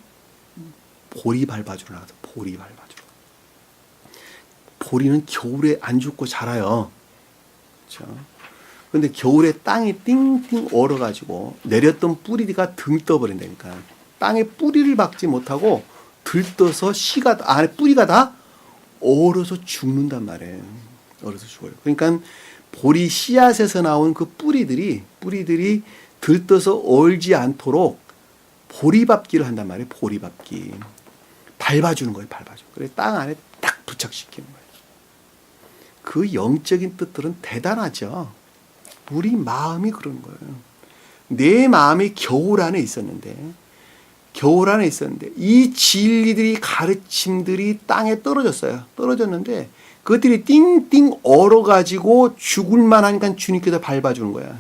보리 밟아주러 나가서 보리 밟아주러. 보리는 겨울에 안 죽고 자라요. 그렇죠? 근데 겨울에 땅이 띵띵 얼어가지고 내렸던 뿌리가 등 떠버린다니까. 땅에 뿌리를 박지 못하고 들떠서 씨가 안에 뿌리가 다 얼어서 죽는단 말이에요. 얼어서 죽어요. 그러니까 보리 씨앗에서 나온 그 뿌리들이 들떠서 얼지 않도록 보리밥기를 한단 말이에요. 보리밥기. 밟아주는 거예요. 밟아주는. 그래 땅 안에 딱 부착시키는 거예요. 그 영적인 뜻들은 대단하죠. 우리 마음이 그런 거예요. 내 마음이 겨울 안에 있었는데 이 진리들이 가르침들이 땅에 떨어졌는데 그것들이 띵띵 얼어가지고 죽을 만하니까 주님께서 밟아주는 거야.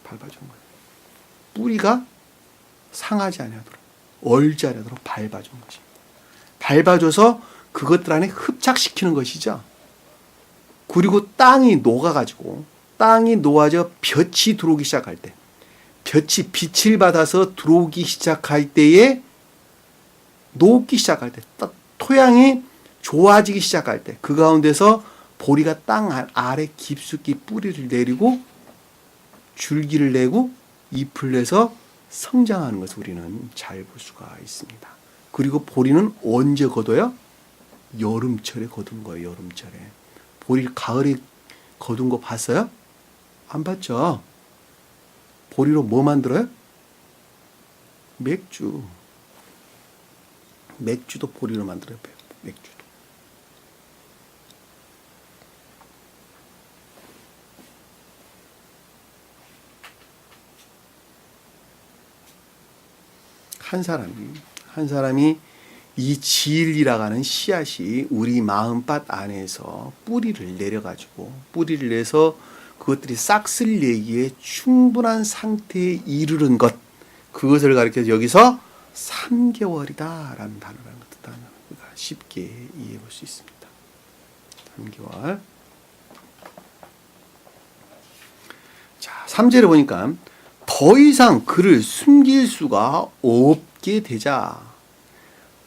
밟아주는 거야. 뿌리가 상하지 않도록 얼지 않도록 밟아주는 것입니다. 밟아줘서 그것들 안에 흡착시키는 것이죠. 그리고 땅이 녹아져 볕이 들어오기 시작할 때, 볕이 빛을 받아서 들어오기 시작할 때에, 녹기 시작할 때, 토양이 좋아지기 시작할 때, 그 가운데서 보리가 땅 아래 깊숙이 뿌리를 내리고 줄기를 내고 잎을 내서 성장하는 것을 우리는 잘 볼 수가 있습니다. 그리고 보리는 언제 거둬요? 여름철에 거둔 거예요. 여름철에. 보리 가을에 거둔 거 봤어요? 안 봤죠? 보리로 뭐 만들어요? 맥주. 맥주도 보리로 만들어요. 맥주도. 한 사람이 이 진리라고 하는 씨앗이 우리 마음밭 안에서 뿌리를 내서 그것들이 싹쓸 내기에 충분한 상태에 이르는 것, 그것을 가리켜서 여기서 3개월이다라는 단어라는 것을 우리가 쉽게 이해해 볼 수 있습니다. 3개월. 자, 3절에 보니까 더 이상 그를 숨길 수가 없게 되자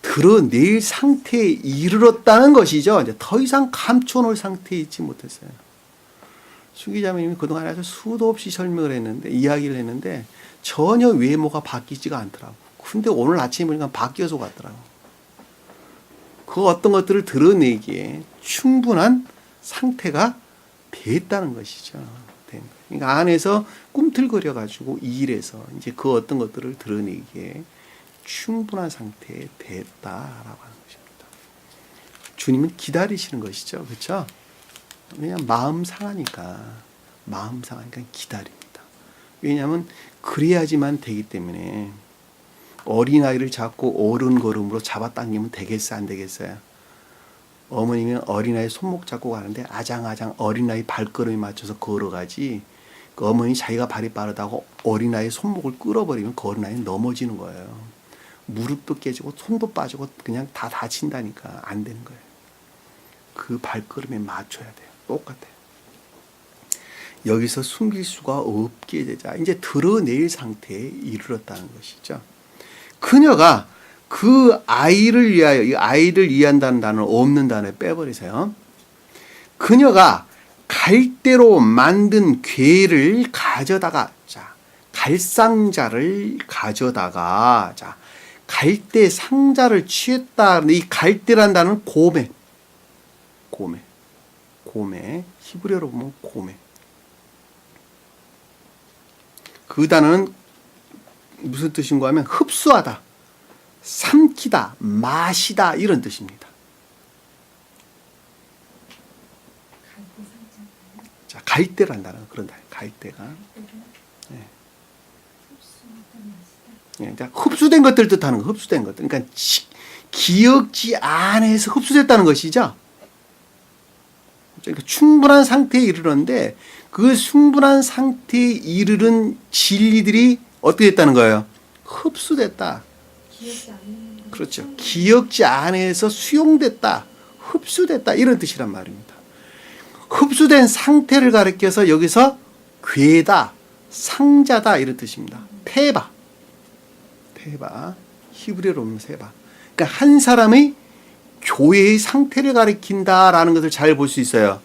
드러낼 상태에 이르렀다는 것이죠. 이제 더 이상 감춰놓을 상태에 있지 못했어요. 수기자매님이 그동안 아주 수도 없이 이야기를 했는데 전혀 외모가 바뀌지가 않더라고. 근데 오늘 아침에 보니까 바뀌어서 갔더라고. 그 어떤 것들을 드러내기에 충분한 상태가 됐다는 것이죠. 그러니까 안에서 꿈틀거려가지고 일해서 이제 그 어떤 것들을 드러내기에 충분한 상태에 됐다라고 하는 것입니다. 주님은 기다리시는 것이죠. 그렇죠? 왜냐하면 마음 상하니까 기다립니다. 왜냐하면 그래야지만 되기 때문에 어린아이를 잡고 어른 걸음으로 잡아당기면 되겠어요? 안 되겠어요? 어머니는 어린아이 손목 잡고 가는데 아장아장 어린아이 발걸음에 맞춰서 걸어가지, 그 어머니 자기가 발이 빠르다고 어린아이 손목을 끌어버리면 그 어린아이는 넘어지는 거예요. 무릎도 깨지고 손도 빠지고 그냥 다 다친다니까. 안 되는 거예요. 그 발걸음에 맞춰야 돼요. 똑같아요. 여기서 숨길 수가 없게 되자 이제 드러낼 상태에 이르렀다는 것이죠. 그녀가 그 아이를 위하여, 이 아이를 위한다는 단어는 없는 단어에 빼버리세요. 그녀가 갈대로 만든 궤를 가져다가, 갈상자를 가져다가, 갈대 상자를 취했다. 이 갈대란 단어는 고메. 히브리어로 보면 고메. 그 단어는 무슨 뜻인가 하면 흡수하다, 삼키다, 마시다 이런 뜻입니다. 자, 갈대란 단어 그런 단어. 갈대가. 네. 그러니까 흡수된 것들 뜻하는 거. 흡수된 것들. 그러니까 기억지 안에서 흡수됐다는 것이죠. 그러니까 충분한 상태에 이르렀는데 그 충분한 상태에 이르는 진리들이 어떻게 됐다는 거예요? 흡수됐다. 그렇죠. 기억지 안에서 수용됐다. 흡수됐다. 이런 뜻이란 말입니다. 흡수된 상태를 가리켜서 여기서 궤다, 상자다 이런 뜻입니다. 페바. 히브리어로 보면 세바. 그러니까 한 사람의 교회의 상태를 가리킨다라는 것을 잘 볼 수 있어요.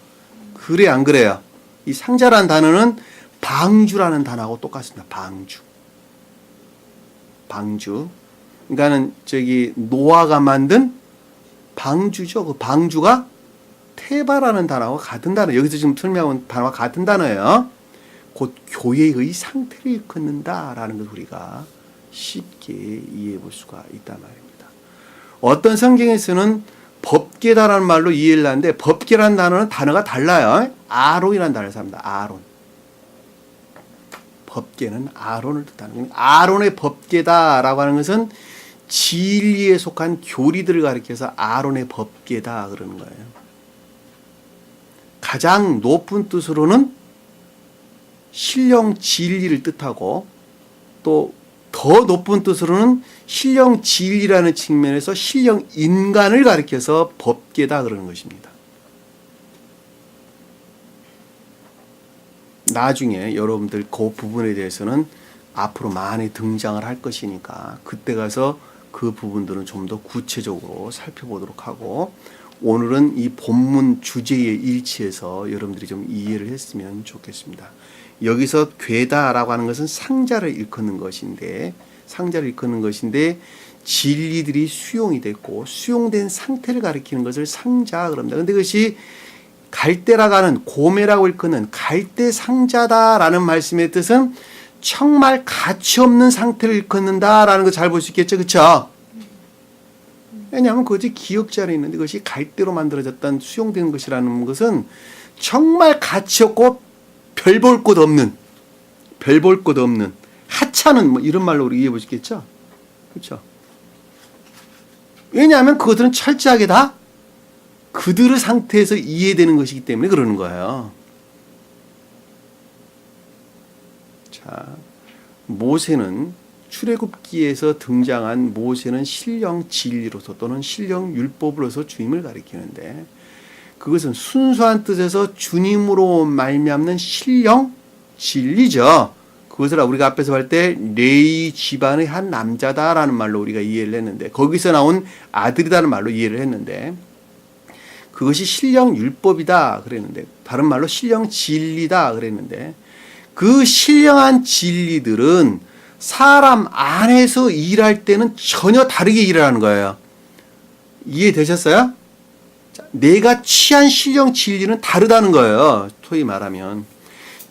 그래 안 그래요? 이 상자라는 단어는 방주라는 단어하고 똑같습니다. 방주. 그러니까는 노아가 만든 방주죠. 그 방주가 테바라는 단어와 같은 단어, 여기서 지금 설명한 단어와 같은 단어예요. 곧 교회의 상태를 일컫는다라는 걸 우리가 쉽게 이해해 볼 수가 있단 말입니다. 어떤 성경에서는 법궤다라는 말로 이해를 하는데, 법궤라는 단어는 단어가 달라요. 아론이라는 단어를 씁니다. 아론. 법궤는 아론을 뜻하는 거예요. 아론의 법궤다라고 하는 것은 진리에 속한 교리들을 가리켜서 아론의 법궤다 그러는 거예요. 가장 높은 뜻으로는 신령 진리를 뜻하고, 또 더 높은 뜻으로는 신령 진리라는 측면에서 신령 인간을 가리켜서 법궤다 그러는 것입니다. 나중에 여러분들 그 부분에 대해서는 앞으로 많이 등장을 할 것이니까 그때 가서 그 부분들은 좀 더 구체적으로 살펴보도록 하고, 오늘은 이 본문 주제에 일치해서 여러분들이 좀 이해를 했으면 좋겠습니다. 여기서 궤다라고 하는 것은 상자를 일컫는 것인데, 진리들이 수용이 됐고 수용된 상태를 가리키는 것을 상자 그럽니다. 근데 그것이 갈대라고 하는, 고매라고 일컫는 갈대 상자다라는 말씀의 뜻은 정말 가치 없는 상태를 일컫는다라는 거 잘 볼 수 있겠죠, 그렇죠? 왜냐하면 그것이 기억자리에 있는데 그것이 갈대로 만들어졌던 수용된 것이라는 것은 정말 가치 없고 별 볼 것 없는 하찮은 뭐 이런 말로 우리 이해해 보시겠죠? 그렇죠? 왜냐하면 그것들은 철저하게 다 그들의 상태에서 이해되는 것이기 때문에 그러는 거예요. 자, 모세는 출애굽기에서 등장한 모세는 신령 진리로서 또는 신령 율법으로서 주님을 가리키는데, 그것은 순수한 뜻에서 주님으로 말미암는 신령 진리죠. 그것을 우리가 앞에서 할 때 레위 집안의 한 남자다라는 말로 우리가 이해를 했는데, 거기서 나온 아들이다는 말로 이해를 했는데, 그것이 신령 율법이다 그랬는데, 다른 말로 신령 진리다 그랬는데, 그 신령한 진리들은 사람 안에서 일할 때는 전혀 다르게 일을 하는 거예요. 이해되셨어요? 내가 취한 신령 진리는 다르다는 거예요. 소위 말하면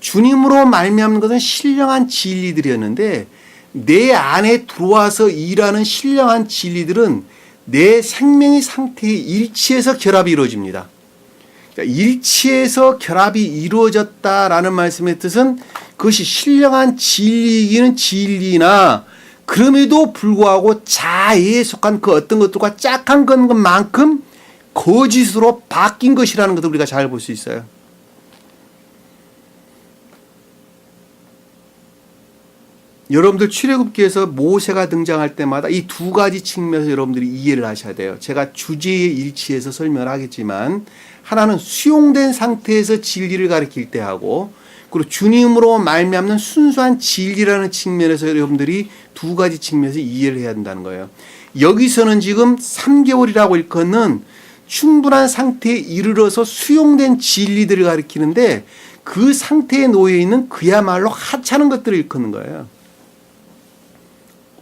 주님으로 말미암는 것은 신령한 진리들이었는데, 내 안에 들어와서 일하는 신령한 진리들은 내 생명의 상태에 일치해서 결합이 이루어집니다. 그러니까 일치해서 결합이 이루어졌다라는 말씀의 뜻은 그것이 신령한 진리이기는 진리나, 그럼에도 불구하고 자아에 속한 그 어떤 것들과 짝한 것만큼 거짓으로 바뀐 것이라는 것을 우리가 잘 볼 수 있어요. 여러분들 출애굽기에서 모세가 등장할 때마다 이 두 가지 측면에서 여러분들이 이해를 하셔야 돼요. 제가 주제에 일치해서 설명을 하겠지만, 하나는 수용된 상태에서 진리를 가리킬 때 하고, 그리고 주님으로 말미암는 순수한 진리라는 측면에서 여러분들이 두 가지 측면에서 이해를 해야 된다는 거예요. 여기서는 지금 3개월이라고 일컫는 충분한 상태에 이르러서 수용된 진리들을 가리키는데, 그 상태에 놓여 있는 그야말로 하찮은 것들을 일컫는 거예요.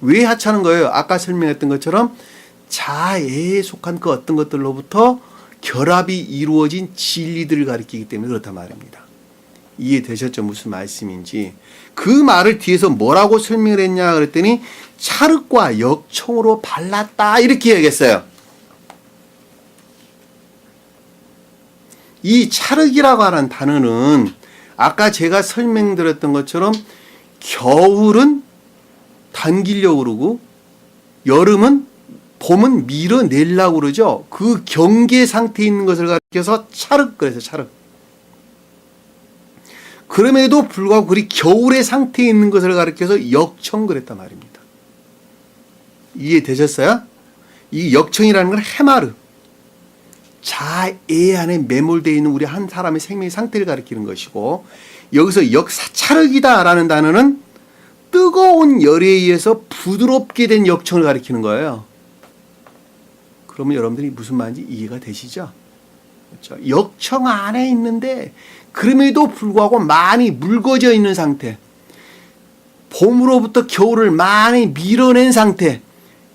왜 하찮은 거예요? 아까 설명했던 것처럼 자아에 속한 그 어떤 것들로부터 결합이 이루어진 진리들을 가리키기 때문에 그렇단 말입니다. 이해되셨죠? 무슨 말씀인지. 그 말을 뒤에서 뭐라고 설명을 했냐 그랬더니 찰흙과 역청으로 발랐다 이렇게 얘기했어요. 이 찰흙이라고 하는 단어는 아까 제가 설명드렸던 것처럼 겨울은 당기려고 그러고 여름은 봄은 밀어내려고 그러죠. 그 경계 상태에 있는 것을 가리켜서 찰흙 그래서 찰흙. 그럼에도 불구하고 그리 겨울의 상태에 있는 것을 가리켜서 역청 그랬단 말입니다. 이해되셨어요? 이 역청이라는 건 해마르. 자애 안에 매몰되어 있는 우리 한 사람의 생명의 상태를 가리키는 것이고, 여기서 찰흙이다라는 단어는 뜨거운 열에 의해서 부드럽게 된 역청을 가리키는 거예요. 그러면 여러분들이 무슨 말인지 이해가 되시죠? 그렇죠? 역청 안에 있는데 그럼에도 불구하고 많이 묽어져 있는 상태, 봄으로부터 겨울을 많이 밀어낸 상태,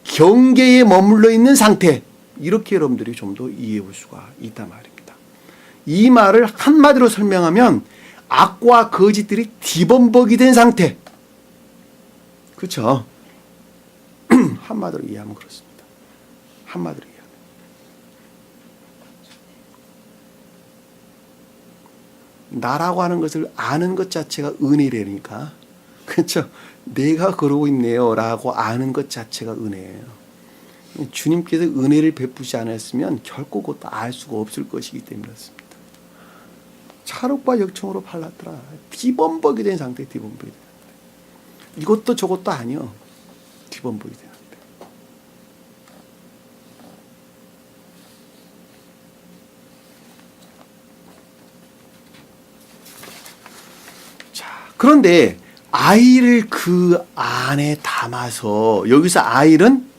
경계에 머물러 있는 상태, 이렇게 여러분들이 좀 더 이해해 볼 수가 있단 말입니다. 이 말을 한마디로 설명하면 악과 거짓들이 뒤범벅이 된 상태. 그렇죠? 한마디로 이해하면 그렇습니다. 한마디로 이해하면. 나라고 하는 것을 아는 것 자체가 은혜라니까. 그렇죠? 내가 그러고 있네요 라고 아는 것 자체가 은혜예요. 주님께서 은혜를 베푸지 않았으면 결코 그것도 알 수가 없을 것이기 때문에 그렇습니다. 찰흙과 역청으로 발랐더라. 뒤범벅이 된 상태, 뒤범벅이 된 상태. 이것도 저것도 아니요. 뒤범벅이 된 상태. 자, 그런데 아이를 그 안에 담아서 여기서 아이는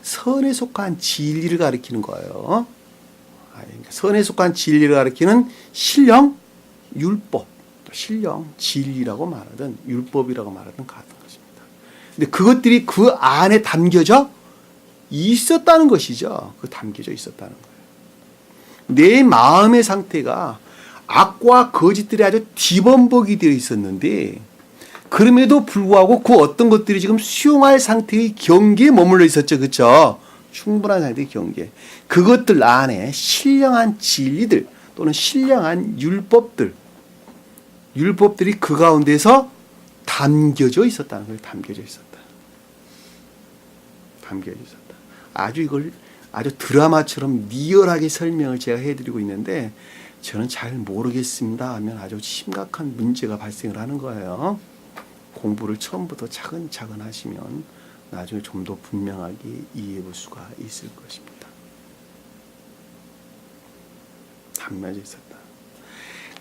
선에 속한 진리를 가리키는 거예요. 선에 속한 진리를 가리키는 신령 율법, 신령 진리라고 말하든 율법이라고 말하든 같은 것입니다. 근데 그것들이 그 안에 담겨져 있었다는 것이죠. 그 담겨져 있었다는 거예요. 내 마음의 상태가 악과 거짓들이 아주 뒤범벅이 되어 있었는데 그럼에도 불구하고 그 어떤 것들이 지금 수용할 상태의 경계에 머물러 있었죠. 그렇죠? 충분한 상태의 경계. 그것들 안에 신령한 진리들 또는 신령한 율법들이 그 가운데서 담겨져 있었다는 거예요. 담겨져 있었다. 담겨져 있었다. 아주 이걸 아주 드라마처럼 리얼하게 설명을 제가 해드리고 있는데 저는 잘 모르겠습니다 하면 아주 심각한 문제가 발생을 하는 거예요. 공부를 처음부터 차근차근 하시면 나중에 좀 더 분명하게 이해해 볼 수가 있을 것입니다. 담겨져 있었다.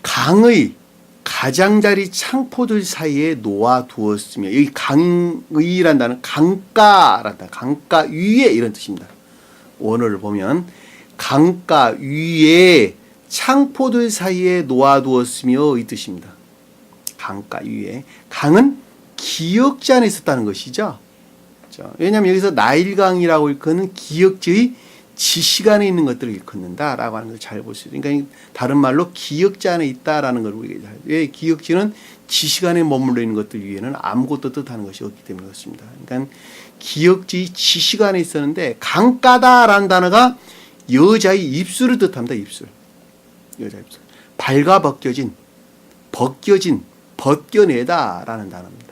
강의 가장자리 창포들 사이에 놓아두었으며 여기 강의란 단어는 강가란 단어, 강가 위에 이런 뜻입니다. 원어를 보면 강가 위에 창포들 사이에 놓아두었으며 이 뜻입니다. 강가 위에. 강은 기역지 안에 있었다는 것이죠. 왜냐하면 여기서 나일강이라고 일컫는 기역지의 지식 안에 있는 것들을 일컫는다라고 하는 걸 잘 볼 수 있어요. 그러니까 다른 말로 기역지 안에 있다라는 걸 우리가 왜 기역지는 지식 안에 머물러 있는 것들 위에는 아무것도 뜻하는 것이 없기 때문에 그렇습니다. 그러니까 기역지 지식 안에 있었는데 강가다라는 단어가 여자의 입술을 뜻합니다. 입술. 여자 입술. 발가 벗겨진, 벗겨내다라는 단어입니다.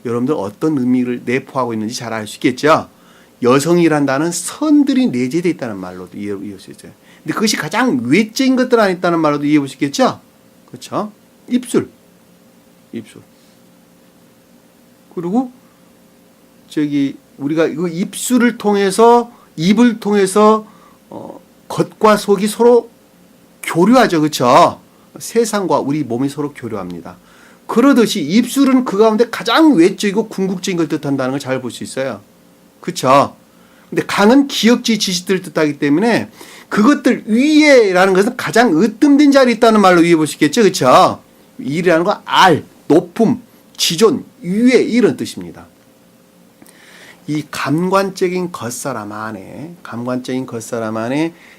여러분들 어떤 의미를 내포하고 있는지 잘 알 수 있겠죠? 여성이란 단어는 선들이 내재되어 있다는 말로도 이해할 수 있어요. 근데 그것이 가장 외적인 것들 안에 있다는 말로도 이해해 볼 수 있겠죠? 그렇죠? 입술. 그리고 우리가 그 입술을 통해서 입을 통해서 겉과 속이 서로 교류하죠. 그렇죠? 세상과 우리 몸이 서로 교류합니다. 그러듯이 입술은 그 가운데 가장 외적이고 궁극적인 걸 뜻한다는 걸 잘 볼 수 있어요. 그렇죠? 근데 강은 기역지 지식들을 뜻하기 때문에 그것들 위에라는 것은 가장 으뜸된 자리에 있다는 말로 이해해 볼 수 있겠죠. 그렇죠? 위라는 건 알, 높음, 지존, 위에 이런 뜻입니다. 이 감관적인 겉사람 안에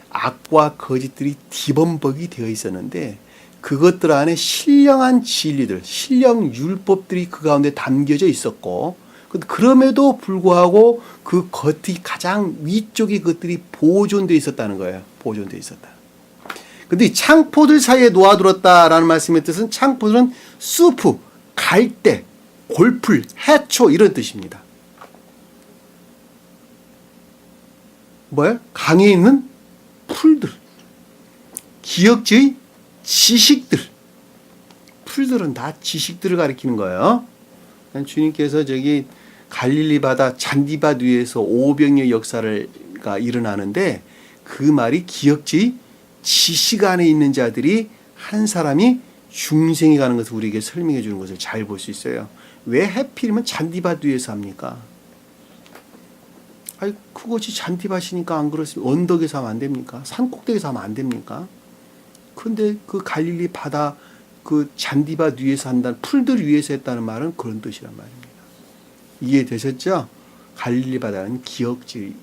악과 거짓들이 뒤범벅이 되어 있었는데 그것들 안에 신령한 진리들, 신령 율법들이 그 가운데 담겨져 있었고 그럼에도 불구하고 그 겉이 가장 위쪽에 그것들이 보존되어 있었다는 거예요. 보존되어 있었다. 근데 이 창포들 사이에 놓아두었다라는 말씀의 뜻은 창포들은 수프, 갈대, 골풀, 해초 이런 뜻입니다. 뭐예요? 강에 있는 풀들, 기역지의 지식들. 풀들은 다 지식들을 가리키는 거예요. 주님께서 갈릴리 바다 잔디밭 위에서 500년 역사가 일어나는데 그 말이 기역지의 지식 안에 있는 자들이 한 사람이 중생에 가는 것을 우리에게 설명해 주는 것을 잘 볼 수 있어요. 왜 하필이면 잔디밭 위에서 합니까? 아니 그것이 잔디밭이니까 안 그렇습니까? 언덕에서 하면 안 됩니까? 산 꼭대기에서 하면 안 됩니까? 근데 그 갈릴리 바다 그 잔디밭 위에서 한다는 풀들 위에서 했다는 말은 그런 뜻이란 말입니다. 이해되셨죠? 갈릴리 바다는 기역지를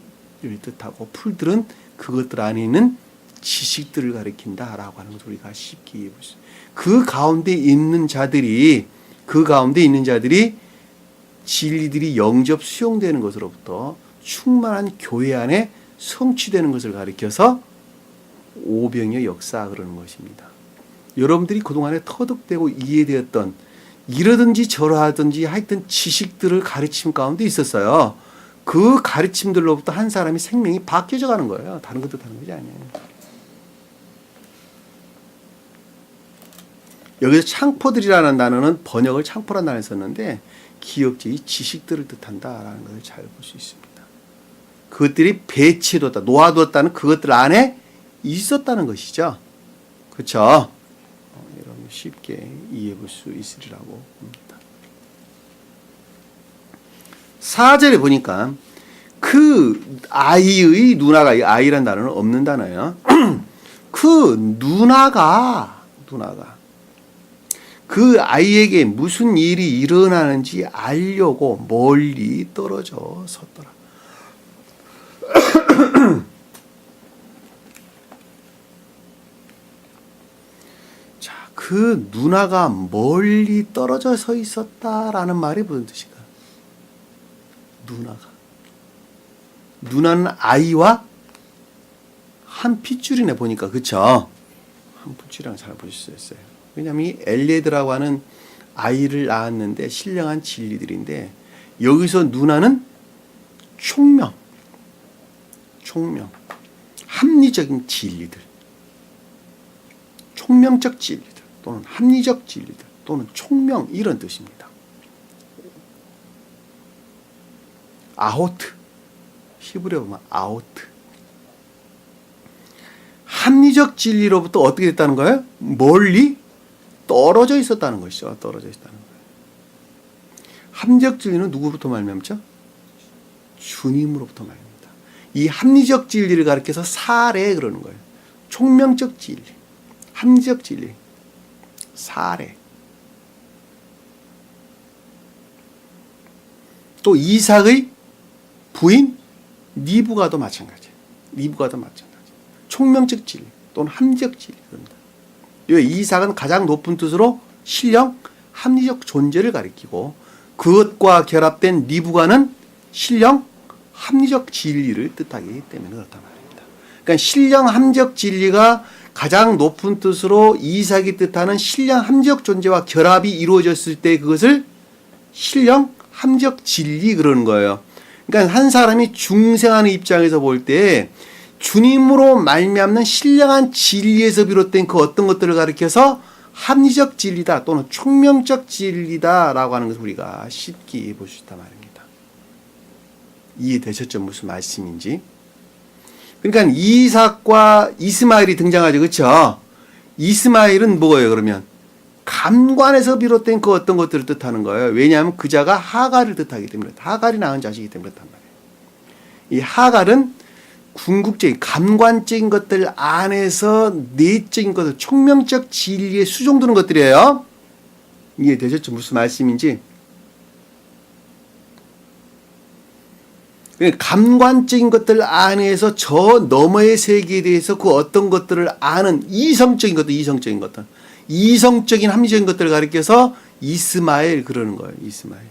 뜻하고 풀들은 그것들 안에 있는 지식들을 가리킨다라고 하는 것을 우리가 쉽게 이해해 볼 수 있어요. 그 가운데 있는 자들이 진리들이 영접 수용되는 것으로부터 충만한 교회 안에 성취되는 것을 가리켜서 오병이어 역사 그러는 것입니다. 여러분들이 그동안에 터득되고 이해되었던 이러든지 저러하든지 하여튼 지식들을 가르침 가운데 있었어요. 그 가르침들로부터 한 사람이 생명이 바뀌어져 가는 거예요. 다른 것도 다른 것이 아니에요. 여기서 창포들이라는 단어는 번역을 창포라는 단어를 썼는데 기억적인 지식들을 뜻한다라는 것을 잘 볼 수 있습니다. 그것들이 배치해뒀다, 놓아두었다는 그것들 안에 있었다는 것이죠. 그렇죠? 여러분 쉽게 이해해 볼 수 있으리라고 봅니다. 4절에 보니까 그 아이의 누나가, 아이란 단어는 없는 단어예요. 그 누나가 그 아이에게 무슨 일이 일어나는지 알려고 멀리 떨어져 섰더라. 자, 그 누나가 멀리 떨어져 서 있었다라는 말이 무슨 뜻일까? 누나는 아이와 한 핏줄이네 보니까, 그쵸? 한 핏줄이랑 잘 보실 수 있어요. 왜냐하면 이 엘레드라고 하는 아이를 낳았는데 신령한 진리들인데, 여기서 누나는 총명, 합리적인 진리들, 총명적 진리들 또는 합리적 진리들 또는 총명, 이런 뜻입니다. 아호트, 히브리어 보면 아호트. 합리적 진리로부터 어떻게 됐다는 거예요? 멀리 떨어져 있었다는 것이죠. 떨어져 있었다는 거예요. 합리적 진리는 누구로부터 말미암죠? 주님으로부터 말미암니다. 이 합리적 진리를 가리켜서 사례 그러는 거예요. 총명적 진리, 합리적 진리, 사례. 또 이삭의 부인 리브가도 마찬가지예요. 총명적 진리 또는 합리적 진리 그럽니다. 이삭은 가장 높은 뜻으로 신령, 합리적 존재를 가리키고, 그것과 결합된 리브가는 신령, 합리적 진리를 뜻하기 때문에 그렇단 말입니다. 그러니까 신령, 합리적 진리가 가장 높은 뜻으로 이삭이 뜻하는 신령, 합리적 존재와 결합이 이루어졌을 때 그것을 신령, 합리적 진리 그러는 거예요. 그러니까 한 사람이 중생하는 입장에서 볼 때 주님으로 말미암는 신령한 진리에서 비롯된 그 어떤 것들을 가리켜서 합리적 진리다 또는 총명적 진리다라고 하는 것을 우리가 쉽게 볼 수 있단 말입니다. 이해되셨죠? 무슨 말씀인지. 그러니까 이삭과 이스마엘이 등장하죠. 그렇죠? 이스마엘은 뭐예요? 그러면 감관에서 비롯된 그 어떤 것들을 뜻하는 거예요. 왜냐하면 그자가 하갈을 뜻하기 때문에, 하갈이 낳은 자식이기 때문에 그렇단 말이에요. 이 하갈은 궁극적인 감관적인 것들 안에서 내적인 것들, 총명적 진리에 수종드는 것들이에요. 이해되셨죠? 무슨 말씀인지. 감관적인 것들 안에서 저 너머의 세계에 대해서 그 어떤 것들을 아는 이성적인 것들, 이성적인 합리적인 것들을 가리켜서 이스마엘 그러는 거예요. 이스마엘.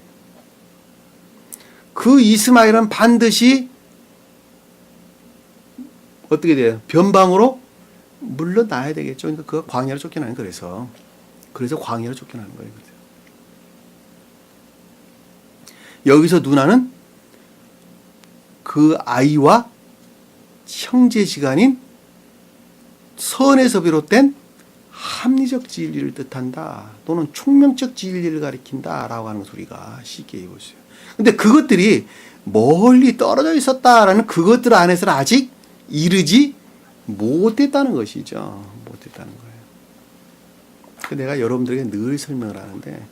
그 이스마엘은 반드시 어떻게 돼요? 변방으로 물러나야 되겠죠. 그러니까 그 광야로 쫓겨나는 거예요. 그래서 광야로 쫓겨나는 거예요. 여기서 누나는 그 아이와 형제지간인 선에서 비롯된 합리적 진리를 뜻한다 또는 총명적 진리를 가리킨다라고 하는 것을 우리가 쉽게 해보세요. 근데 그것들이 멀리 떨어져 있었다라는 그것들 안에서는 아직 이르지 못했다는 것이죠. 못했다는 거예요. 내가 여러분들에게 늘 설명을 하는데,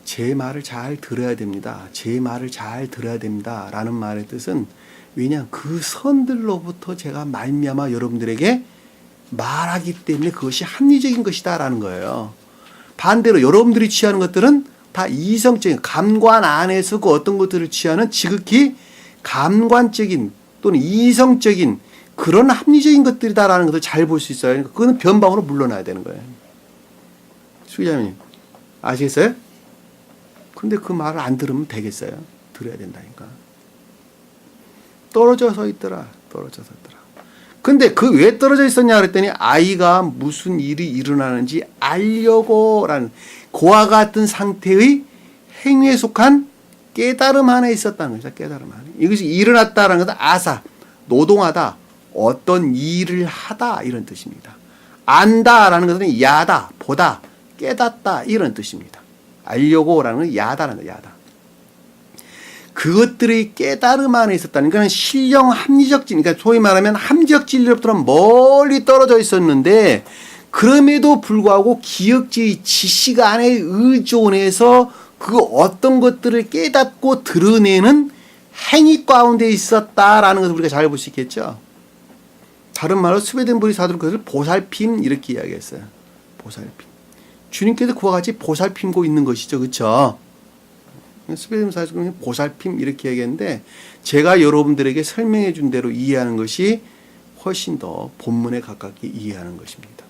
제 말을 잘 들어야 됩니다. 제 말을 잘 들어야 됩니다. 라는 말의 뜻은, 왜냐 그 선들로부터 제가 말미암아 여러분들에게 말하기 때문에 그것이 합리적인 것이다 라는 거예요. 반대로 여러분들이 취하는 것들은 다 이성적인 감관 안에서 그 어떤 것들을 취하는 지극히 감관적인 또는 이성적인 그런 합리적인 것들이다라는 것을 잘 볼 수 있어요. 그러니까 그거는 변방으로 물러나야 되는 거예요. 수기자님 아시겠어요? 근데 그 말을 안 들으면 되겠어요? 들어야 된다니까. 떨어져 서 있더라. 떨어져 서 있더라. 근데 그 왜 떨어져 있었냐 그랬더니 아이가 무슨 일이 일어나는지 알려고라는 그와 같은 상태의 행위에 속한 깨달음 안에 있었다는 거죠. 깨달음 안에. 이것이 일어났다라는 것은 아사, 노동하다, 어떤 일을 하다 이런 뜻입니다. 안다라는 것은 야다, 보다, 깨닫다 이런 뜻입니다. 알려고라는 건 야다라는 거예요. 야다. 그것들의 깨달음 안에 있었다는 것은 신령 합리적 진리, 그러니까 소위 말하면 합리적 진리로부터는 멀리 떨어져 있었는데 그럼에도 불구하고 기억지의 지식 안에 의존해서 그 어떤 것들을 깨닫고 드러내는 행위 가운데 있었다라는 것을 우리가 잘 볼 수 있겠죠. 다른 말로 스웨덴부리 사도는 그것을 보살핌 이렇게 이야기했어요. 보살핌. 주님께서 그와 같이 보살핌고 있는 것이죠. 그렇죠? 스웨덴 사도는 보살핌 이렇게 얘기했는데 제가 여러분들에게 설명해 준 대로 이해하는 것이 훨씬 더 본문에 가깝게 이해하는 것입니다.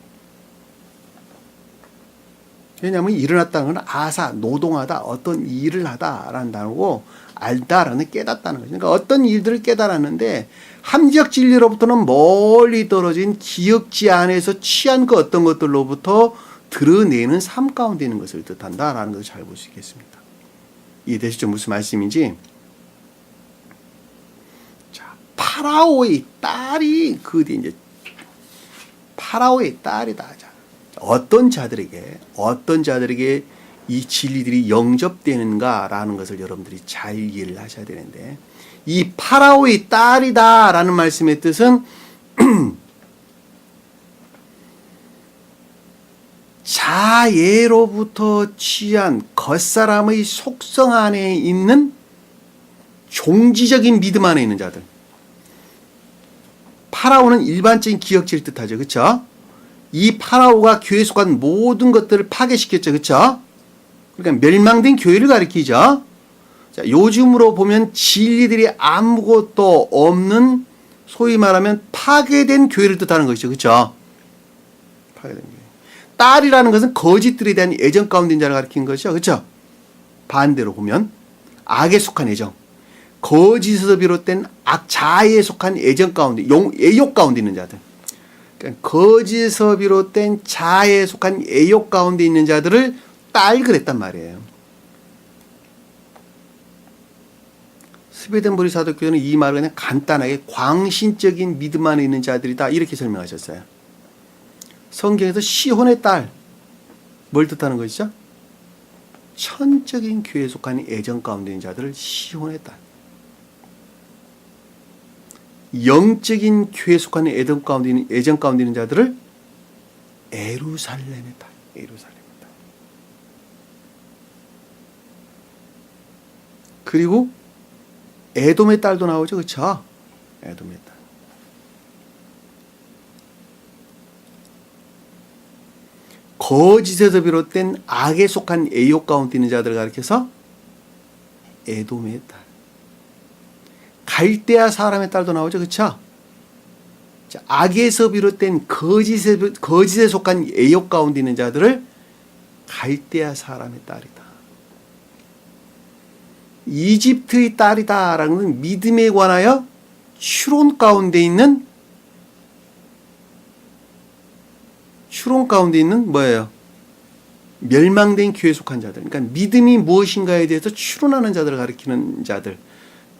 왜냐하면 일어났다는 건 아사, 노동하다, 어떤 일을 하다라는 단어고 알다라는 깨닫다는 거죠. 그러니까 어떤 일들을 깨달았는데 함적 진리로부터는 멀리 떨어진 기억지 안에서 취한 그 어떤 것들로부터 드러내는 삶 가운데 있는 것을 뜻한다라는 것을 잘 볼 수 있겠습니다. 이해되시죠? 무슨 말씀인지? 자, 파라오의 딸이 그 뒤에 이제 파라오의 딸이다. 자, 어떤 자들에게 이 진리들이 영접되는가라는 것을 여러분들이 잘 이해를 하셔야 되는데 이 파라오의 딸이다라는 말씀의 뜻은 자예로부터 취한 겉사람의 속성 안에 있는 종지적인 믿음 안에 있는 자들. 파라오는 일반적인 기억지를 뜻하죠. 그렇죠? 이 파라오가 교회에 속한 모든 것들을 파괴시켰죠. 그렇죠? 그러니까 멸망된 교회를 가리키죠. 자, 요즘으로 보면 진리들이 아무것도 없는 소위 말하면 파괴된 교회를 뜻하는 것이죠. 그렇죠? 파괴된 교회. 딸이라는 것은 거짓들에 대한 애정 가운데 있는 자를 가리키는 것이죠. 그렇죠? 반대로 보면 악에 속한 애정. 거짓에서 비롯된 자아에 속한 애정 가운데, 애욕 가운데 있는 자들. 그러니까 거짓에서 비롯된 자아에 속한 애욕 가운데 있는 자들을 딸 그랬단 말이에요. 스웨덴부리 사도교회는 이 말을 그냥 간단하게 광신적인 믿음 안에 있는 자들이다 이렇게 설명하셨어요. 성경에서 시혼의 딸 뭘 뜻하는 것이죠? 천적인 교회에 속한 애정 가운데 있는 자들을 시혼의 딸. 영적인 교회에 속한 애정 가운데 있는 자들을 에루살렘의 딸. 에루살렘의 딸. 그리고 에돔의 딸도 나오죠. 그렇죠? 에돔의 딸. 거짓에서 비롯된 악에 속한 애욕 가운데 있는 자들을 가리켜서 에돔의 딸. 갈대아 사람의 딸도 나오죠. 그렇죠? 악에서 비롯된 거짓에 속한 애욕 가운데 있는 자들을 갈대아 사람의 딸이다. 이집트의 딸이다라는 것은 믿음에 관하여 추론 가운데 있는 뭐예요? 멸망된 교회에 속한 자들. 그러니까 믿음이 무엇인가에 대해서 추론하는 자들을 가리키는 자들.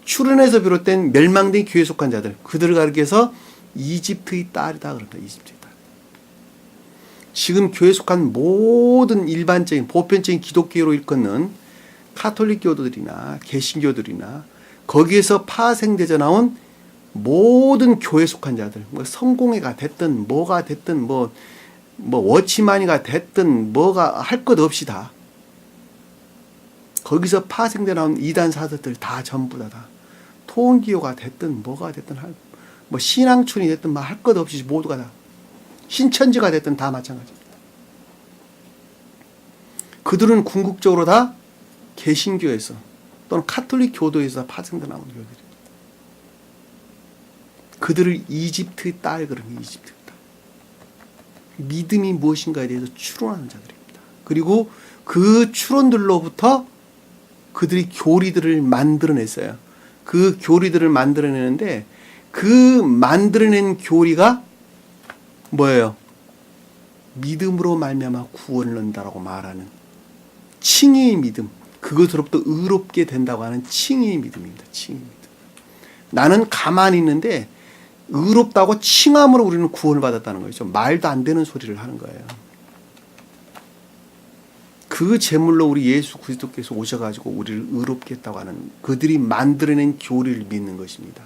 추론에서 비롯된 멸망된 교회에 속한 자들. 그들을 가리켜서 이집트의 딸이다. 그런다. 이집트의 딸. 지금 교회에 속한 모든 일반적인 보편적인 기독교로 일컫는 카톨릭 교도들이나 개신교들이나 거기에서 파생되져 나온 모든 교회에 속한 자들. 뭐 성공회가 됐든 뭐가 됐든 뭐 워치마니가 됐든 뭐가 할 것 없이 다 거기서 파생돼 나온 이단 사도들 다 전부 다 통기호가 됐든 뭐가 됐든 뭐 신앙촌이 됐든 뭐 할 것 없이 모두가 다 신천지가 됐든 다 마찬가지입니다. 그들은 궁극적으로 다 개신교에서 또는 카톨릭 교도에서 파생돼 나온 교회들입니다. 그들을 이집트의 딸 그러는 이집트의 딸. 믿음이 무엇인가에 대해서 추론하는 자들입니다. 그리고 그 추론들로부터 그들이 교리들을 만들어냈어요. 그 교리들을 만들어내는데 그 만들어낸 교리가 뭐예요? 믿음으로 말미암아 구원을 얻는다라고 말하는 칭의의 믿음, 그것으로부터 의롭게 된다고 하는 칭의의 믿음입니다. 칭의의 믿음. 나는 가만히 있는데 의롭다고 칭함으로 우리는 구원을 받았다는 거죠. 말도 안 되는 소리를 하는 거예요. 그 제물로 우리 예수 그리스도께서 오셔가지고 우리를 의롭게 했다고 하는 그들이 만들어낸 교리를 믿는 것입니다.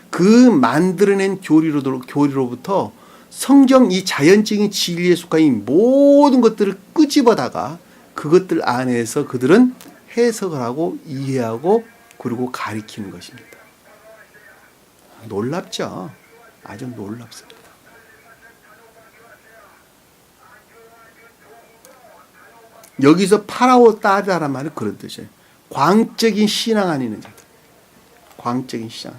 그 만들어낸 교리로부터 성경 이 자연적인 진리에 속한 이 모든 것들을 끄집어다가 그것들 안에서 그들은 해석을 하고 이해하고 그리고 가리키는 것입니다. 놀랍죠? 아주 놀랍습니다. 여기서 파라오 딸이라는 말은 그런 뜻이에요. 광적인 신앙 안에 있는 자들. 광적인 신앙.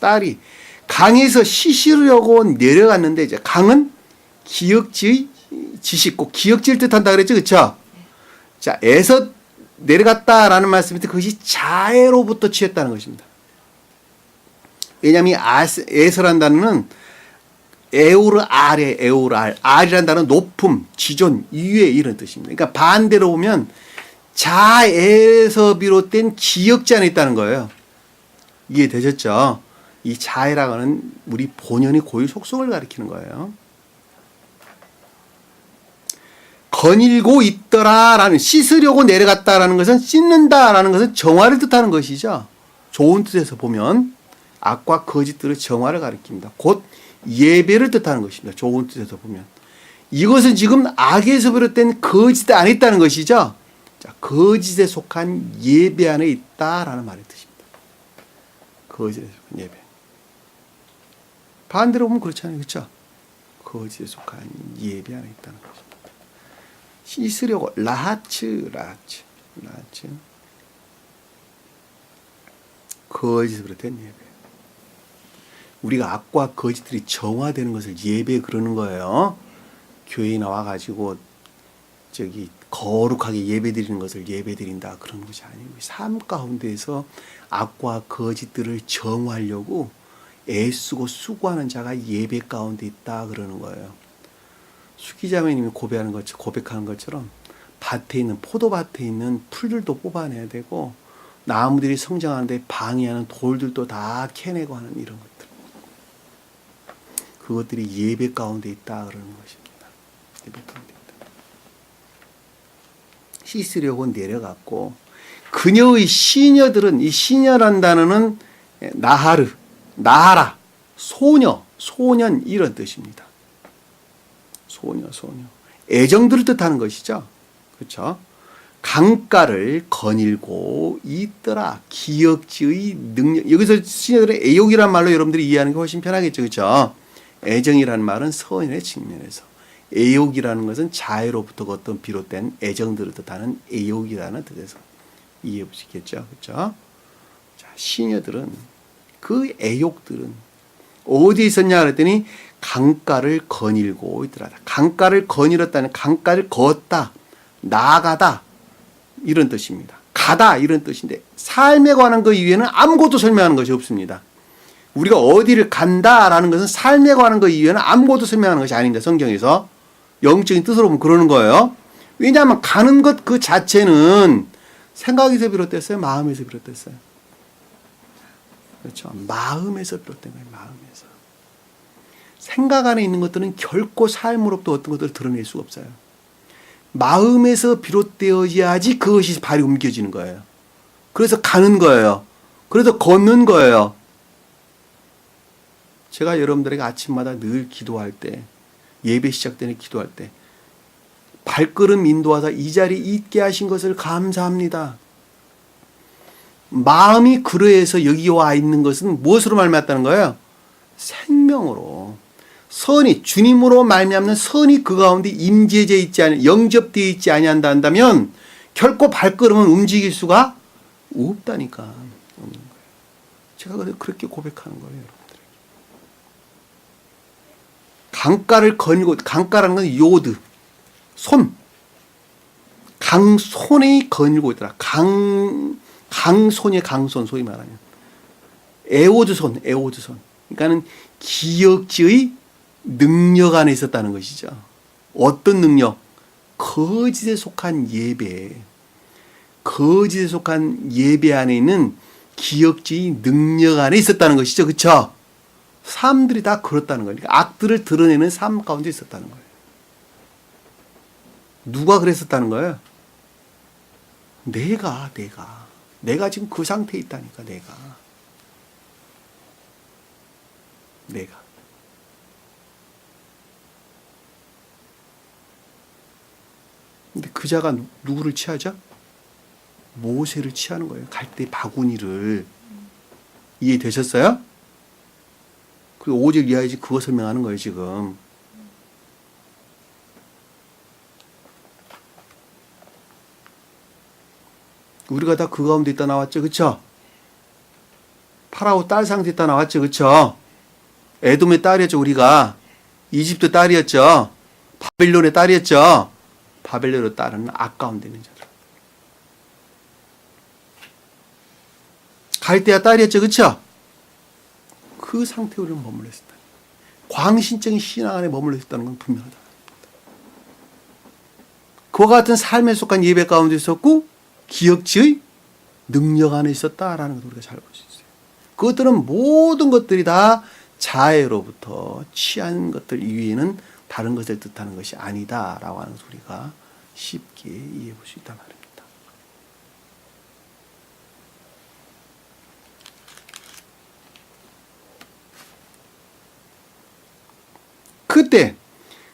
딸이 강에서 씻으려고 내려갔는데 이제 강은 기역지의 지식고 기역지를 뜻한다 그랬죠, 그렇죠? 자, 에서 내려갔다라는 말씀인데 그것이 자애로부터 취했다는 것입니다. 왜냐하면 에서란 단어는 에우르 알에 에우르 알 알이란 단어는 높음, 지존, 위에 이런 뜻입니다. 그러니까 반대로 보면 자애에서 비롯된 기역지 안에 있다는 거예요. 이해되셨죠? 이 자애라고 하는 우리 본연의 고유 속성을 가리키는 거예요. 거닐고 있더라라는 씻으려고 내려갔다라는 것은 씻는다라는 것은 정화를 뜻하는 것이죠. 좋은 뜻에서 보면 악과 거짓들의 정화를 가리킵니다. 곧 예배를 뜻하는 것입니다. 좋은 뜻에서 보면 이것은 지금 악에서 비롯된 거짓 안에 있다는 것이죠. 자, 거짓에 속한 예배 안에 있다라는 말의 뜻입니다. 거짓에 속한 예배. 반대로 보면 그렇잖아요, 그렇죠? 거짓에 속한 예배 안에 있다는 것입니다. 씻으려고 라하츠 거짓에 비롯된 예배. 우리가 악과 거짓들이 정화되는 것을 예배 그러는 거예요. 교회에 나와가지고 저기 거룩하게 예배 드리는 것을 예배 드린다 그런 것이 아니고 삶 가운데에서 악과 거짓들을 정화하려고 애쓰고 수고하는 자가 예배 가운데 있다 그러는 거예요. 수기자매님이 고백하는 것처럼 밭에 있는 포도밭에 있는 풀들도 뽑아내야 되고 나무들이 성장하는데 방해하는 돌들도 다 캐내고 하는 이런 것들. 그것들이 예배 가운데 있다 그러는 것입니다. 예배 가운데 있다. 씻으려고 내려갔고 그녀의 시녀들은 이 시녀란 단어는 나하라, 소녀, 소년 이런 뜻입니다. 소녀. 애정들을 뜻하는 것이죠. 그렇죠? 강가를 거닐고 있더라. 기역지의 능력. 여기서 시녀들의 애욕이란 말로 여러분들이 이해하는 게 훨씬 편하겠죠. 그렇죠? 애정이라는 말은 선의 측면에서 애욕이라는 것은 자애로부터 어떤 비롯된 애정들을 뜻하는 애욕이라는 뜻에서 이해해 보시겠죠. 그렇죠? 자, 시녀들은 그 애욕들은 어디에 있었냐 그랬더니 강가를 거닐고 있더라. 강가를 거닐었다는 강가를 걷다, 나아가다 이런 뜻입니다. 가다 이런 뜻인데 삶에 관한 것 이외에는 아무것도 설명하는 것이 없습니다. 우리가 어디를 간다라는 것은 삶에 관한 것 이외에는 아무것도 설명하는 것이 아닙니다. 성경에서 영적인 뜻으로 보면 그러는 거예요. 왜냐하면 가는 것 그 자체는 생각에서 비롯됐어요? 마음에서 비롯됐어요? 그렇죠. 마음에서 비롯된 거예요. 마음에서. 생각 안에 있는 것들은 결코 삶으로부터 어떤 것들을 드러낼 수가 없어요. 마음에서 비롯되어야지 그것이 발이 옮겨지는 거예요. 그래서 가는 거예요. 그래서 걷는 거예요. 제가 여러분들에게 아침마다 늘 기도할 때, 예배 시작되는 기도할 때 발걸음 인도하사 이 자리에 있게 하신 것을 감사합니다. 마음이 그러해서 여기 와 있는 것은 무엇으로 말미암았다는 거예요? 생명으로. 선이 주님으로 말미암는 선이 그 가운데 임재되어 있지 아니 영접되어 있지 아니한다 한다면 결코 발걸음은 움직일 수가 없다니까. 없는 거예요. 제가 그렇게 고백하는 거예요, 여러분들. 강가를 거닐고, 강가라는 건 요드, 손. 강손이 거닐고 있더라. 강손이의 강손, 소위 말하면. 에오드손. 그러니까는 기역지의 능력 안에 있었다는 것이죠. 어떤 능력? 거짓에 속한 예배. 거짓에 속한 예배 안에 있는 기역지의 능력 안에 있었다는 것이죠. 그렇죠? 사람들이 다 그렇다는 거예요. 그러니까 악들을 드러내는 삶 가운데 있었다는 거예요. 누가 그랬었다는 거예요? 내가 지금 그 상태에 있다니까, 내가. 근데 그 자가 누구를 취하죠? 모세를 취하는 거예요. 갈대 바구니를. 이해되셨어요? 그리고 5절 이하에 그거 설명하는 거예요, 지금. 우리가 다 그 가운데 있다 나왔죠, 그쵸? 파라오 딸 상태 있다 나왔죠, 그쵸? 에돔의 딸이었죠, 우리가. 이집트 딸이었죠. 바빌론의 딸이었죠. 바벨론의 딸은 악 가운데 있는 자들. 갈대아 딸이었죠, 그쵸? 그 상태에 우리는 머물러 있었다. 광신적인 신앙 안에 머물러 있었다는 건 분명하다. 그와 같은 삶에 속한 예배 가운데 있었고 기역지의 능력 안에 있었다라는 것을 우리가 잘 볼 수 있어요. 그것들은 모든 것들이 다 자애로부터 취한 것들 이외에는 다른 것을 뜻하는 것이 아니다라고 하는 것을 우리가 쉽게 이해해 볼 수 있단 말입니다. 그때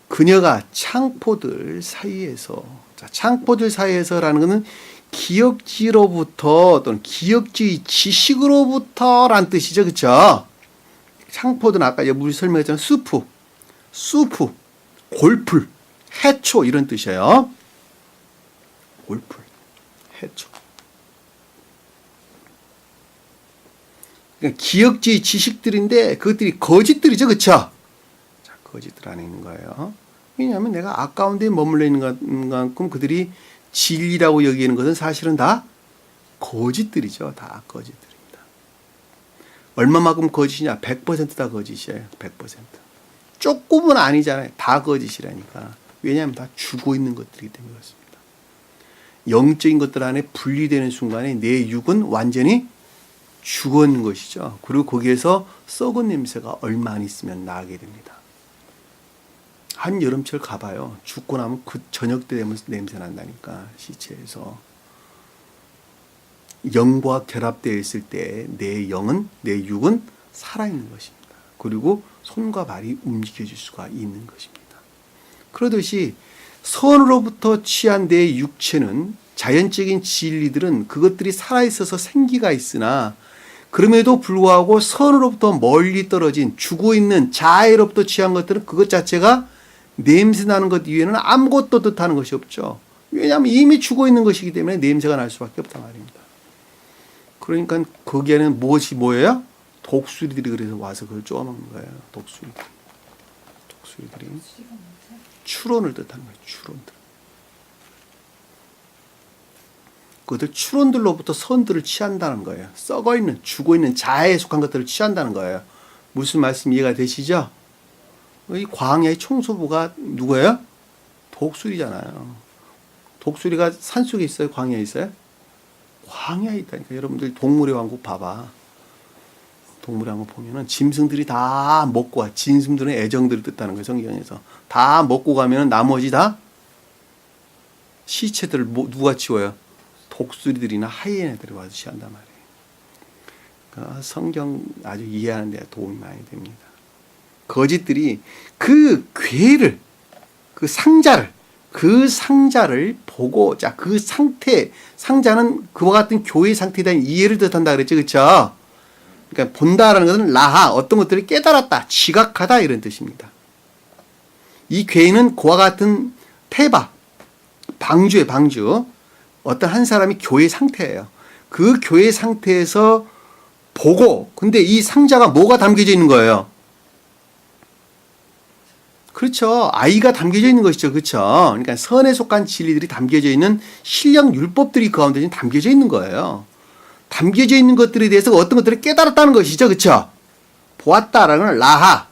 그녀가 창포들 사이에서, 창포들 사이에서라는 것은 기역지로부터 또는 기역지의 지식으로부터란 뜻이죠. 그렇죠? 창포들은 아까 우리 설명했잖아요. 수프, 골풀, 해초 이런 뜻이에요. 골풀, 해초. 그러니까 기역지의 지식들인데 그것들이 거짓들이죠. 그렇죠? 자, 거짓들 안에 있는 거예요. 왜냐하면 내가 악 가운데 머물러 있는 만큼 그들이 진리라고 여기는 것은 사실은 다 거짓들이죠. 다 거짓들입니다. 얼마만큼 거짓이냐? 100%다 거짓이에요. 100%. 조금은 아니잖아요. 다 거짓이라니까. 왜냐하면 다 죽어 있는 것들이기 때문에 그렇습니다. 영적인 것들 안에 분리되는 순간에 내 육은 완전히 죽어 있는 것이죠. 그리고 거기에서 썩은 냄새가 얼마 안 있으면 나게 됩니다. 한 여름철 가봐요. 죽고 나면 그 저녁 때 되면 냄새 난다니까, 시체에서. 영과 결합되어 있을 때 내 영은, 내 육은 살아있는 것입니다. 그리고 손과 발이 움직여질 수가 있는 것입니다. 그러듯이 선으로부터 취한 내 육체는, 자연적인 진리들은 그것들이 살아있어서 생기가 있으나 그럼에도 불구하고 선으로부터 멀리 떨어진 죽어있는 자애로부터 취한 것들은 그것 자체가 냄새 나는 것 이외에는 아무것도 뜻하는 것이 없죠. 왜냐하면 이미 죽어있는 것이기 때문에 냄새가 날 수밖에 없단 말입니다. 그러니까 거기에는 무엇이 뭐예요? 독수리들이 그래서 와서 그걸 쪼아먹는 거예요. 독수리들이 추론을 뜻하는 거예요. 추론들. 그것들 추론들로부터 선들을 취한다는 거예요. 썩어있는, 죽어있는 자아에 속한 것들을 취한다는 거예요. 무슨 말씀 이해가 되시죠? 이 광야의 총수부가 누구예요? 독수리잖아요. 독수리가 산속에 있어요? 광야에 있어요? 광야에 있다니까. 여러분들 동물의 왕국 봐봐. 동물의 왕국 보면은 짐승들이 다 먹고 와. 짐승들은 애정들을 뜻하는 거예요. 성경에서. 다 먹고 가면은 나머지 다 시체들을 누가 치워요? 독수리들이나 하이에나들이 와서 취한단 말이에요. 그러니까 성경 아주 이해하는 데 도움이 많이 됩니다. 거짓들이 그 괴를, 그 상자를 보고, 자, 그 상태, 상자는 그와 같은 교회의 상태에 대한 이해를 뜻한다 그랬죠. 그렇죠? 그러니까 본다라는 것은 라하, 어떤 것들을 깨달았다, 지각하다 이런 뜻입니다. 이 괴는 그와 같은 테바, 방주. 어떤 한 사람이 교회 상태예요. 그 교회 상태에서 보고, 근데 이 상자가 뭐가 담겨져 있는 거예요? 그렇죠. 아이가 담겨져 있는 것이죠. 그렇죠. 그러니까 선에 속한 진리들이 담겨져 있는 신령 율법들이 그 가운데 담겨져 있는 거예요. 담겨져 있는 것들에 대해서 어떤 것들을 깨달았다는 것이죠. 그렇죠. 보았다라는 건 라하.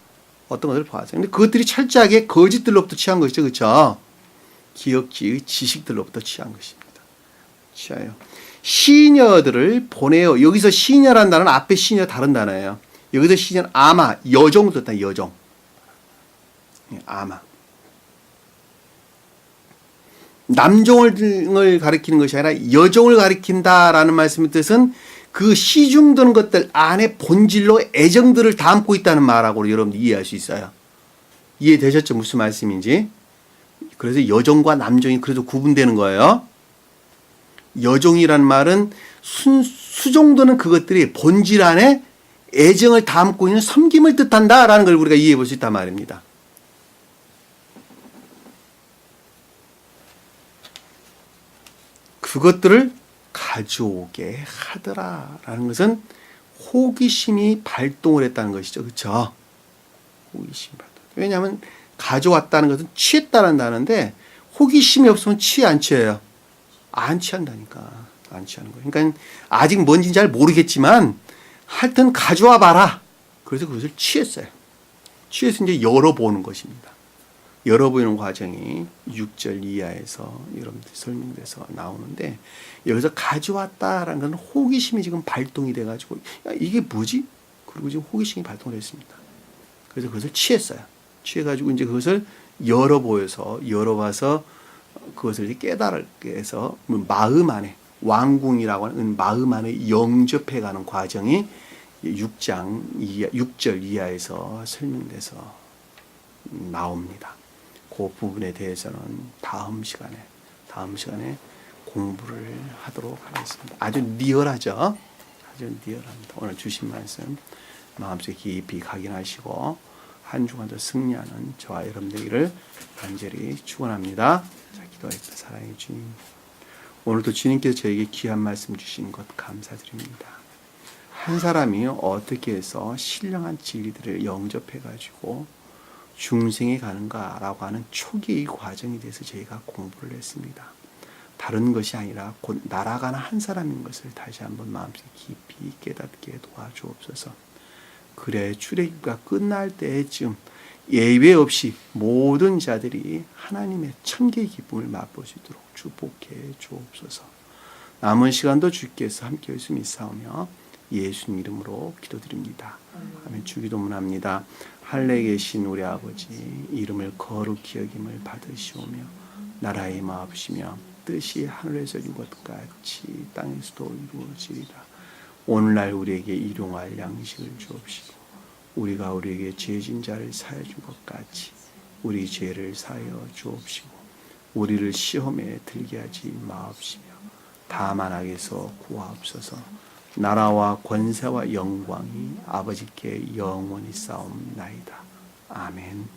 어떤 것들을 보았어요. 근데 그것들이 철저하게 거짓들로부터 취한 것이죠. 그렇죠. 기억지의 지식들로부터 취한 것입니다. 취하여. 시녀들을 보내요. 여기서 시녀라는 단어는 앞에 시녀 다른 단어예요. 여기서 시녀는 아마, 여종을 뜻한 여종. 아마. 남종을 가리키는 것이 아니라 여종을 가리킨다라는 말씀의 뜻은 그 시중드는 것들 안에 본질로 애정들을 담고 있다는 말하고 여러분들 이해할 수 있어요. 이해되셨죠? 무슨 말씀인지. 그래서 여종과 남종이 그래도 구분되는 거예요. 여종이란 말은 수종드는 그것들이 본질 안에 애정을 담고 있는 섬김을 뜻한다라는 걸 우리가 이해해 볼 수 있단 말입니다. 그것들을 가져오게 하더라라는 것은 호기심이 발동을 했다는 것이죠. 그렇죠? 호기심이 발동. 왜냐하면 가져왔다는 것은 취했다는 단어인데 호기심이 없으면 취해 안 취해요? 안 취한다니까. 안 취하는 거예요. 그러니까 아직 뭔지 잘 모르겠지만 하여튼 가져와 봐라. 그래서 그것을 취했어요. 취해서 이제 열어보는 것입니다. 열어보이는 과정이 6절 이하에서 여러분들 설명돼서 나오는데 여기서 가져왔다라는 건 호기심이 지금 발동이 돼가지고 야, 이게 뭐지? 그리고 지금 호기심이 발동됐습니다. 그래서 그것을 취했어요. 취해가지고 이제 그것을 열어봐서 그것을 깨달게 해서 마음 안에 왕궁이라고 하는 마음 안에 영접해가는 과정이 6절 이하에서 설명돼서 나옵니다. 그 부분에 대해서는 다음 시간에 공부를 하도록 하겠습니다. 아주 리얼하죠? 아주 리얼합니다. 오늘 주신 말씀 마음속에 깊이 각인하시고 한 주간도 승리하는 저와 여러분들을 간절히 축원합니다. 자, 기도하겠습니다. 사랑의 주님, 오늘도 주님께서 저에게 귀한 말씀 주신 것 감사드립니다. 한 사람이 어떻게 해서 신령한 진리들을 영접해가지고 중생에 가는가라고 하는 초기의 과정에 대해서 저희가 공부를 했습니다. 다른 것이 아니라 곧 날아가는 한 사람인 것을 다시 한번 마음속에 깊이 깨닫게 도와주옵소서. 그래 출애굽가 끝날 때쯤 예외 없이 모든 자들이 하나님의 천계의 기쁨을 맛볼 수 있도록 축복해 주옵소서. 남은 시간도 주께서 함께 할 수 있사오며 예수님 이름으로 기도드립니다. 아멘. 주기도문합니다. 하늘에 계신 우리 아버지, 이름을 거룩히 여김을 받으시오며 나라의 마옵시며 뜻이 하늘에서 이룬 것 같이 땅에서도 이루어지리라. 오늘날 우리에게 일용할 양식을 주옵시고 우리가 우리에게 죄진 자를 사하여 준 것 같이 우리 죄를 사하여 주옵시고 우리를 시험에 들게 하지 마옵시며 다만 악에서 구하옵소서. 나라와 권세와 영광이 아버지께 영원히 싸움나이다. 아멘.